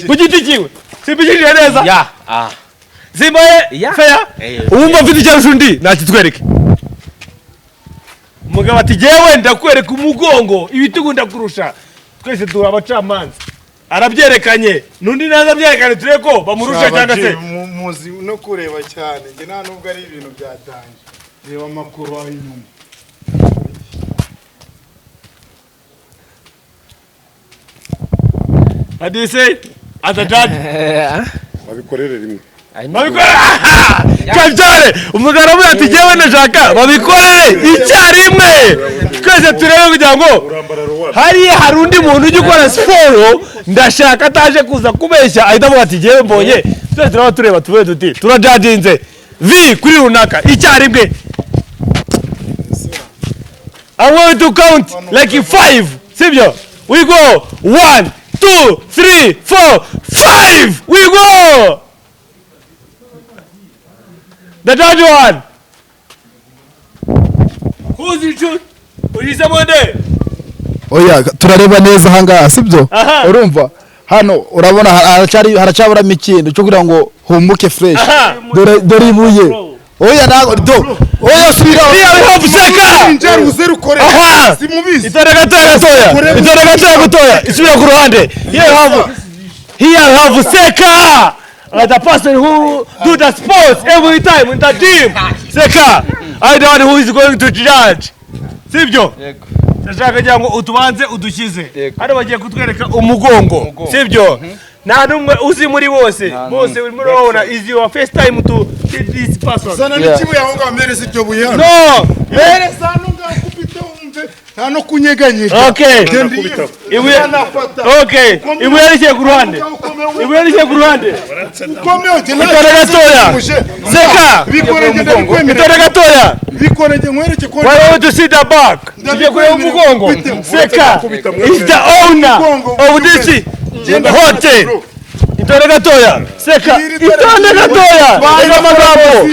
ku giti kiwe sibijije neza ya zimbaye feya uwumva afite icyo arusha undi nakitwereke umugabo ati jewe ndakwereka umugongo ibitugu ndakurusha twese duha abacamanza arabyerekanye nundi naza byerekane tureko bamurusha cyangwa se muzi no kureba cyane nge nta nubwo ari ibintu byatanje reba amakuru aho inyuma What do you say as a judge? babikorere rimwe kabyare umugabo avuga ati jewe ndashaka babikorere icyarimwe twese turebe kugira ngo hari undi muntu ujya ukora siporo ndashaka ataje kuza kubeshya ahita avuga ati jewe mbonye twese turaba tureba tuvuye duti turajajinze vi kuri runaka icyarimwe I want to count like 5 sibyo we go 1 2 3 4 5 we go. The third one. Who's the truth? Urize mwende. Oya turareba neza hanga sibyo urumva hano urabona haracabura ikintu cyo kugira ngo humuke fresh dore ibuye oya nago oya subira Here we have Seka injari uzeru kore simubizi itorega gutoya isubira ku ruhande here we have Seka the person who do the sports every time in the team Seka I don't know who is going to judge sibyo ndashaka kugira ngo utubanze udushyize hano bagiye kutwereka umugongo sibyo nta numwe uzi muri bose urimo urabona is your first time to this person sana n'ikibuye aho ngamereza iryo buye hano no mereza nunga kupita umve nta no kunyeganyije okay ibuye rishye ku ruhande komeo itore gatoya Seka itore gatoya bikorege nkwereke ko why to see the back tujye kureba umugongo Seka is the owner of this hotel itore gatoya Seka itore gatoya ega magambo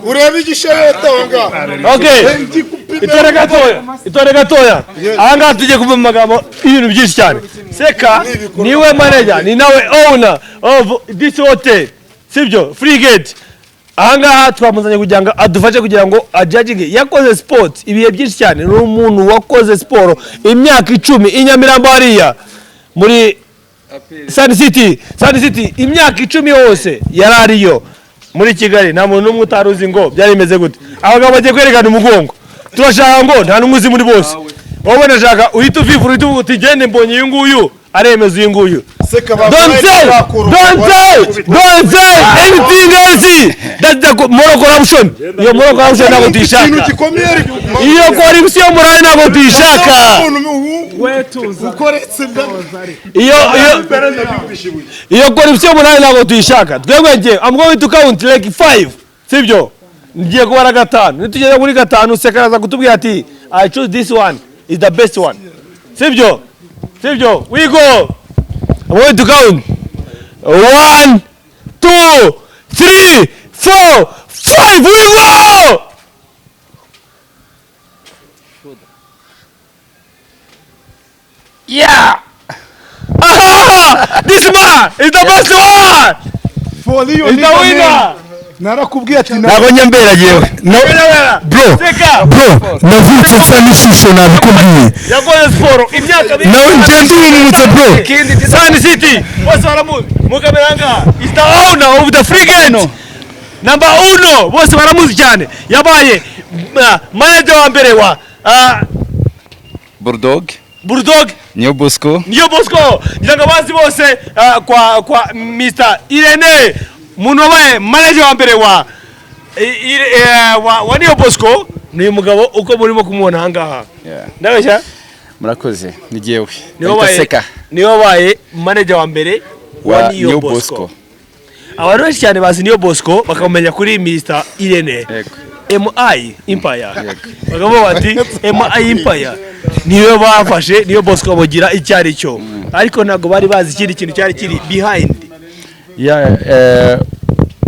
urebe igishayeta wanga okay itore gatoya aha tujye kuva mu magambo ibintu byinshi cyane Seka niwe manager ni nawe owner of this hotel sibyo free gate aha twamuzanye kugira ngo adufashe kugira ngo ajudge yakoze sport ibihe byinshi cyane ni umuntu wakoze sport imyaka 10 inyamirambo hariya muri Sun City imyaka 10 yose yarariyo muri Kigali nta muntu n'umwe utaruzi ngo byari bimeze gute abagabo bagiye kwerekana umugongo turashaka ngo nta n'umwe uzi muri bose wowe nashaka uhita uvivura uhita uvuga uti gende mbonye uyu nguyu aremeza uyu nguyu don't say anything else that's the moral corruption iyo moral corruption ntabwo tuyishaka iyo corruption morale ntabwo tuyishaka iyo corruption morale ntabwo tuyishaka twebwe ngiye I'm going to count like 5 sibyo ngiye kubara gatanu nitugeze kuri gatanu Seka araza kutubwira ati I choose this one is the best one sibyo we go I'm going to count 1 2 3 4 5 we go. Yeah. This man is the best one. For Leo is the winner. narakubwiye ati ntabwo nyambera jewe bro navutse nsa n'ishusho nabikubwiye yakoze sport imyaka nawe ngende umutse bro Sun City bose baramuzi mukameranga is the owner of the frigate number 1 bose baramuzi cyane yabaye manager wa mbere wa Bulldog Niyo Bosco ngira ngo bazi bose kwa Mr Irene umuntu wabaye manager wa mbere wa Niyo Bosco ni umugabo uko murimo kumubona ahangaha ndabeshya murakoze ni jewe niyo wabaye manager wa mbere wa Niyo Bosco abantu benshi cyane bazi Niyo Bosco bakamenya kuri Mr Irene MI Empire bakavuga bati MI Empire niyo bafashe Niyo Bosco bagira icyari cyo ariko ntago bari bazi ikindi kintu cyari kiri behind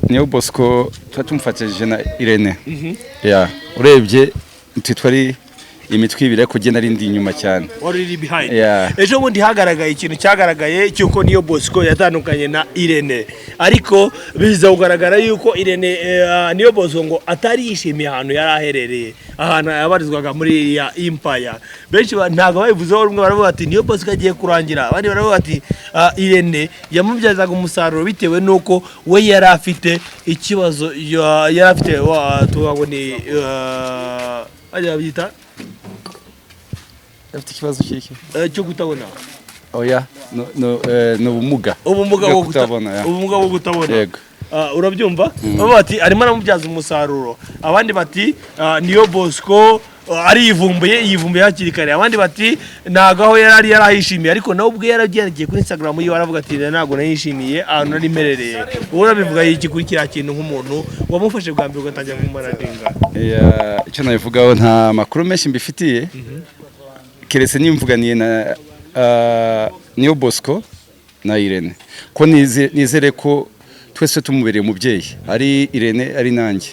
Niyo Bosco twatumfatije na Irene urebye twari imitwe ibire kugenda ari ndi inyuma cyane already behind ejo bundi hagaragaye ikintu cyagaragaye cyuko Niyo Bosco yatandukanye na Irene ariko biza kugaragara yuko Irene Niyo Bosco ngo atari yishimiye ahantu yari aherereye ahantu yabarizwaga muri ya Empire benshi ntago babivuzeho rumwe baravuga ati Niyo Bosco agiye kurangira abandi baravuga ati Irene yamubyazaga umusaruro bitewe nuko we yari afite ikibazo yari afite tuvuga ni ajya byita afite ikibazo cyiki cyo kutabona no ubumuga bwo kutabona yego urabyumva baba bati arimo aramubyaza umusaruro abandi bati Niyo Bosco yivumbuye hakiri kare abandi bati ntago aho yari yarahishimiye ariko nawe ubwe yaragiye kuri Instagram yiwe aravuga ati ntago nayishimiye ahantu nari merereye ubona bivuga iki kuri kiriya kintu nk'umuntu wamufashe bwa mbere ugatangira mu managing icyo nabivugaho nta makuru menshi mbifitiye keretse nimvuganiye na Niyo Bosco na Irene ko nizere ko twese tumubereye umubyeyi ari Irene ari nanjye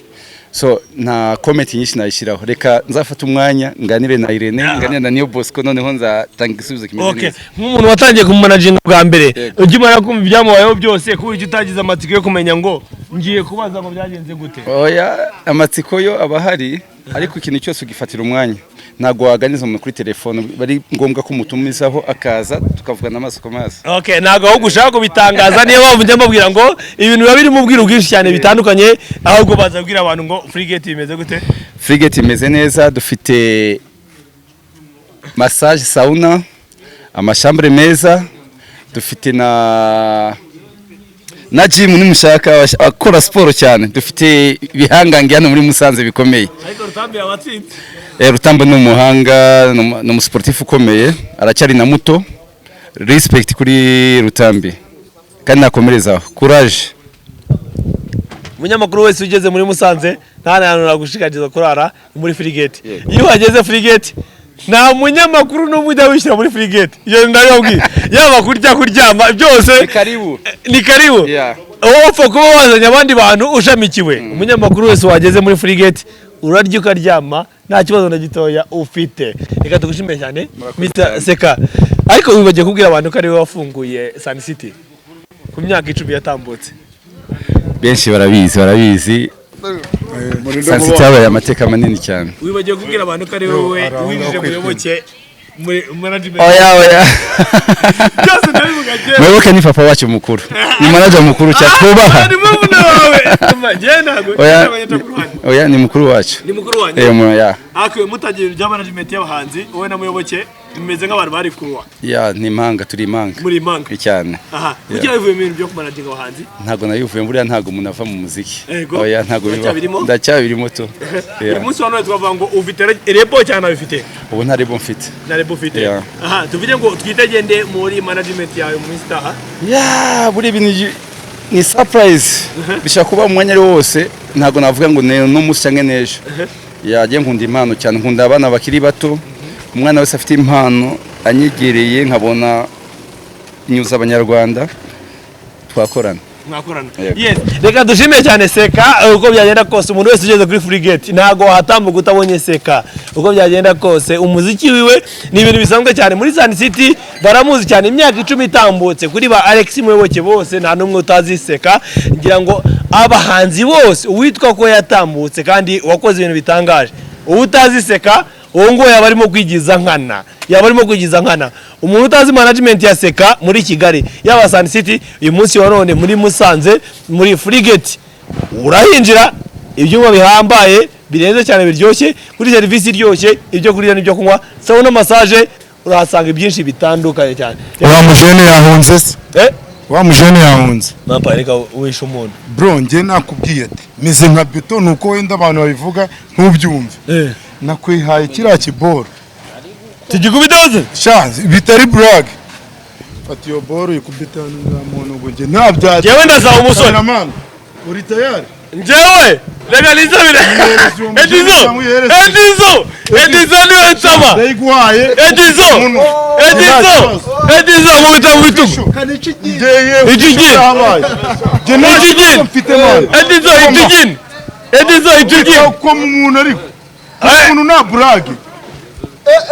so nta comment nyinshi nayishiraho reka nzafata umwanya nganire na Irene nganire na Niyo Bosco noneho nzatanga igisubizo kimeze neza nk'umuntu watangiye ku managing bwa mbere ugimara kumva ibyamubayeho byose kuko icyo utagize amatsiko yo kumenya ngo ngiye kubaza ngo byagenze gute amatsiko yo abahari ariko ikintu cyose ugifatira umwanya ntago waganiza umuntu kuri telefone bari ngombwa ko umutumizaho akaza tukavugana amaso ku maso ntago aho gushaka kubitangaza niyo mpamvu njya mbabwira ngo ibintu biba biri mu bwiru bwinshi cyane bitandukanye ahubwo baza kubwira abantu ngo frigate imeze gute frigate imeze neza dufite massage sauna amashambre meza dufite na gym nimushaka akora sport cyane dufite bihangange hano muri Musanze bikomeye ariko Rutambi abatsinze Rutambi ni umuhanga ni umusportif ukomeye aracyari na muto respect kuri Rutambi kandi nakomereza courage umunyamakuru wese ugeze muri Musanze nta hantu nagushikageza kurara muri frigate iyo wageze frigate nta munyamakuru n'umwe ujya wishyira muri frigate iyo ndababwiye yaba kuryama byose ni karibu wowe kuba wazanye abandi bantu ushamikiwe umunyamakuru wese wageze muri frigate urarya ukaryama nta kibazo na gitoya ufite reka tugushimire cyane Mr Seka ariko wibagiye kubwira abantu ko ari we wafunguye Sun City ku myaka 10 yatambutse benshi barabizi Sun City yabaye amateka manini cyane wibagiye kubwira abantu ko ari wowe winjije muyoboke muri management byose ndabivugaje muyoboke ni papa wacu mukuru ni manager mukuru cya twubaha ni mwana wawe oya ni mukuru wacu ni mukuru wanyu akwe mutagira bya management y'abahanzi wowe na muyoboke bimeze nk'abantu bari kuruwa ni impanga turi impanga muri impanga cyane kuki bivuye mu bintu byo kumanaginga abahanzi ntago nayivuye buriya ntago umuntu ava mu muziki ntago bibaho ndacyabirimo to uyu munsi wa none twavuga ngo ufite rebo cyane abifite ubu nta rebo mfite tuvuge ngo twitegende muri management yawe mu minsi buri ibintu ni surprise bishaka kuba umwanya ari wose ntago navuga ngo no musi cyangwa n'ejo yagiye nkunda impano cyane nkunda abana bakiri bato umwana wese afite impano anyegereye nkabona nyuza abanyarwanda twakorana yes reka dushimire cyane Seka uko byagenda kose umuntu wese ugeze kuri frigate ntago watambuka utabonye Seka uko byagenda kose umuziki wiwe ni ibintu bisanzwe cyane muri Sun City baramuzi cyane imyaka 10 itambutse kuri ba Alex Muyoboke bose nta numwe utazi Seka ngira ngo abahanzi bose uwitwa ko yatambutse kandi wakoze ibintu bitangaje utazi Seka uwo ngo yaba arimo kwigiza nkana umuntu utazi management ya Seka muri Kigali yaba Sun City uyu munsi wa none muri Musanze muri frigate urahinjira ibyuma bihambaye birenze cyane biryoshye kuri service iryoshye ibyo kurya n'ibyo kunywa sauna massage urahasanga byinshi bitandukanye cyane wa mujene yahunze wa mujene yahunze Mapa reka wishe umuntu. bro njye nakubwiye ati meze nka beto nuko wenda abantu babivuga ntubyumve nakwihaye kiriya kiboro Tugikubitaze sha bitari brag fata iyo boro ikubita muntu ngo njye nta bya jewe ndasaba umusore man uri tayari njyewe reka nisabire Edizo niwe nsaba ndayiguhaye Edizo mu bitugu Ijigin mfite man Edizo ko mu muntu ariko umuntu nta brag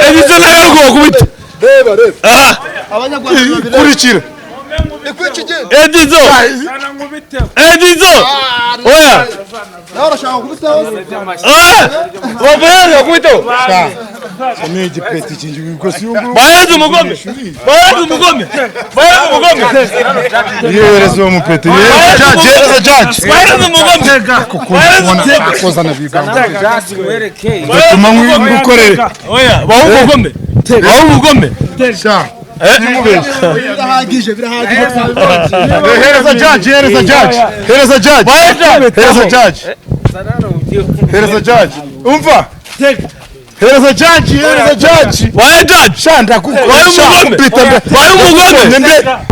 Edizo nagaruka kubita abanyarwanda kurikira Edizo oya urashaka kubitaho wabera kubita ni igipeti kinjye ubwo si ubwo bayaze umugome yerezo uwo mupeti yerezo judge bayaze umugome kozana bigambo batuma ngukorere oya bawo umugome sha birahagije hereza judge umva hereza judge waye judge shanda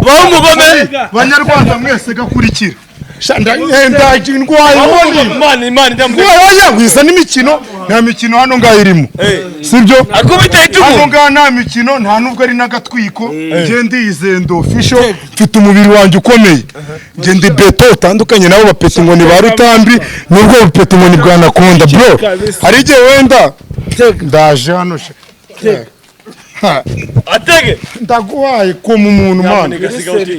waye umugome banyarwanda mwese gakurikira shanda ndaje ndwaye imana wisa n'imikino nta mikino hano ngaho irimo sibyo akubita itugu hano ngaho nta mikino nta nubwo ari n'agatwiko nge ndiyizendo official mfite umubiri wanjye ukomeye nge ndi beto utandukanye nabo bapeti ngo ni ba Rutambi nubwo bapeti ngo ni Bwanakonda bro hari igihe wenda ndaje hano atege ndaguhaye ko mu muntu man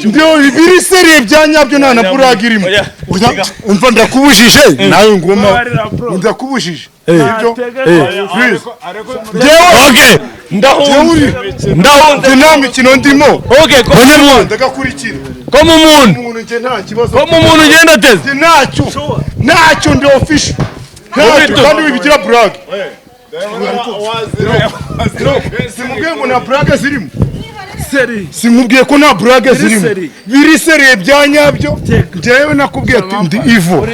ndio biri seriye bya nyabyo nta na buraga irimo umva ndakubujije nawe ngoma ndakubujije ibyo okay ndahunze nta mikino ndimo okay ko ndagakurikira ko mu muntu nge nta kibazo ko mu muntu ugenda teze ntacyo ndi official kandi wibigira buraga simubwiye ngo nta burage zirimo simubwiye ko nta burage zirimo biri seriye bya nyabyo njyewe nakubwiye ati ndi ivo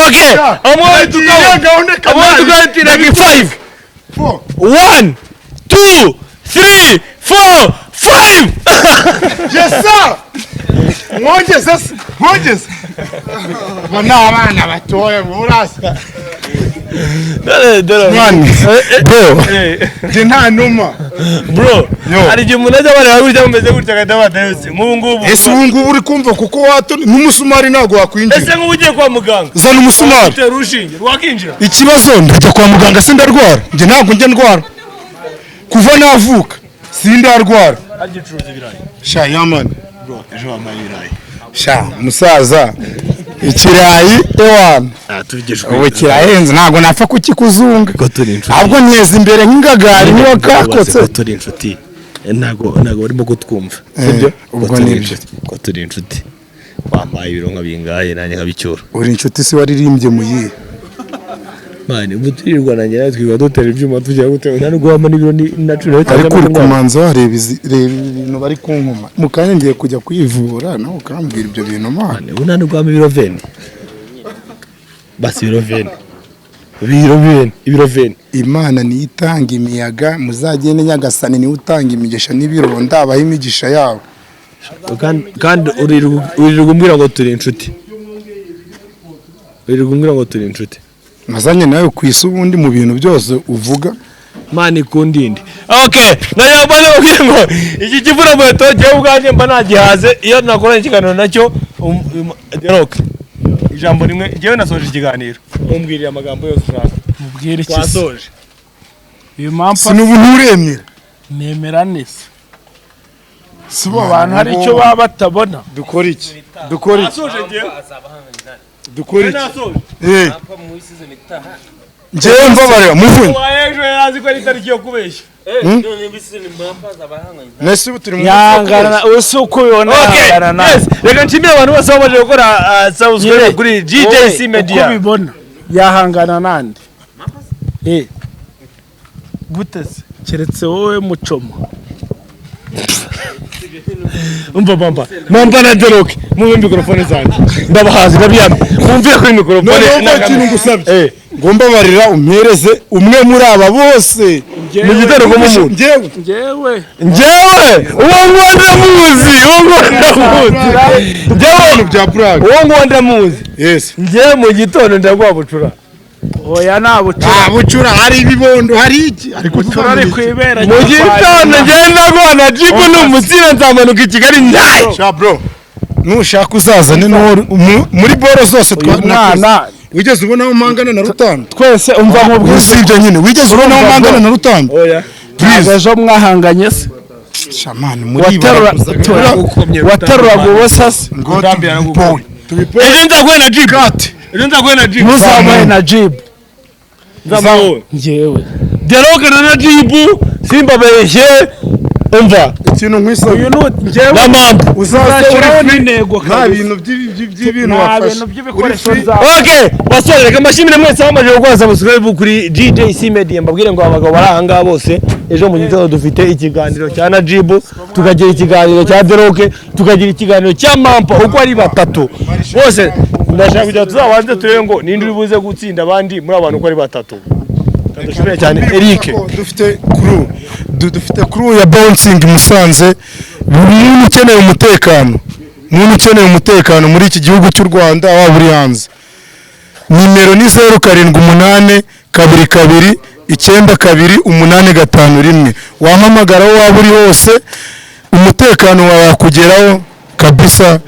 okay amwe tukawutira ki 5 1 2 3 4 5 yes sir mwongeze bana abana batoya burasa bro je nta numa bro ari gihe umuntu ajya bareba gutya mumeze gutya kadabata yose mu ngubu ese ubu ngubu uri kumva kuko wato n'umusumari ntago wakwinjira ese nk'ubu ugiye kwa muganga zana umusumari utera urushinge rwakinjira ikibazo ndajya kwa muganga sindarwara njye ntabwo njya ndwara kuva navuka sindarwara agicuruza ibirayi sha yamani bro ejo wambaye ibirayi sha musaza ikirayi ewana ubu kirahenze ntabwo napfa kukikuzunga ahubwo nyeza imbere nk'ingagari niba kakotse turi inshuti ntabwo barimo kutwumva sibyo ubwo nibyo ko turi inshuti wambaye ibironka bingahe nanjye nkabicyura uri inshuti si waririmbye mu yihe mani butirirwa nanjye natwe twiga dutera ibyuma tujya gutera nta nubwo wama n'ibiro natural ariko uri kumanza wareba ibintu bari kunkoma mu kanya ngiye kujya kwivura nawe ukambwira ibyo bintu mani ubu nta nubwo wama ibiro veni basi ibiro veni imana niyo itanga imiyaga muzagende Nyagasani niwe utanga imigisha n'ibironda abaha imigisha yabo kandi uririrwa umbwira ngo turi inshuti mazanye nawe ku isi ubundi mu bintu byose uvuga mani kundindi okay nayo bane ubwire ngo iki kivura mweto giye ubwanje mba nagihaze iyo nakora ikiganiro nacyo rock ijambo rimwe giye nasoje ikiganiro umbwiriye amagambo yose ushaka mubwire iki twasoje uyu mampa sinubu nturemera nemera neza sibo abantu hari icyo baba batabona dukora iki twasoje giye dukora iki njyewe mbabarira muvunyi ejo yazi ko ari tariki yo kubeshya nese turi mu yangana usi uko ubibona yangana reka nshimire abantu bose bamaze gukora subscribe kuri GJC Media uko ubibona yahangana nande guteze keretse wowe mucoma umva mamba na Deroke mube mikrofone zanjye ndabahazi ndabiyamye mumvire kuri mikrofone ikintu ngusabye ngomba barira umpereze umwe muri aba bose mu gitero ko mumuntu njyewe uwo ndamuzi njyewe bya Prague uwo ndamuzi yes njyewe mu gitondo ndagwabucura oya nabucura bucura hari ibibondo hari iki ariko ari kwibera mu gitondo ngenda gwana jibu n'umutsina nzamanuka i Kigali ndaye sha bro nushaka uzazane muri boro zose mwana wigeze ubona aho mpangana na Rutambi twese umva mu bwisibye nyine wigeze ubona aho mpangana na Rutambi oya please ejo mwahanganye se shamani muri waterura ubusasi ngo ejo nzaguye na jibu muzamuye na jibu njyewe Deroke na jibu simbabeshye umva ikintu nkwiso uyu njyewe na mamba uzashyiraho n'intego nta bintu by'ibintu wafashe by'ibikoresho okay basore reka mbashimire mwese bamaze gukwaza subscribe kuri JJC Media mbabwire ngo abagabo bari aha ngaha bose ejo mu gitondo dufite ikiganiro cya Najibu tukagira ikiganiro cya Deroke tukagira ikiganiro cya Mampa uko ari batatu bose ndashaka kujya tuzabanze turebe ngo ninde uri buze gutsinda abandi muri abantu uko ari batatu dushimire cyane Eric dufite crew ya bouncing Musanze umuntu ukeneye umutekano muri iki gihugu cy'u Rwanda waba uri hanze nimero ni 0782 22 92 851 wampamagara aho waba uri hose umutekano wawe wakugeraho kabisa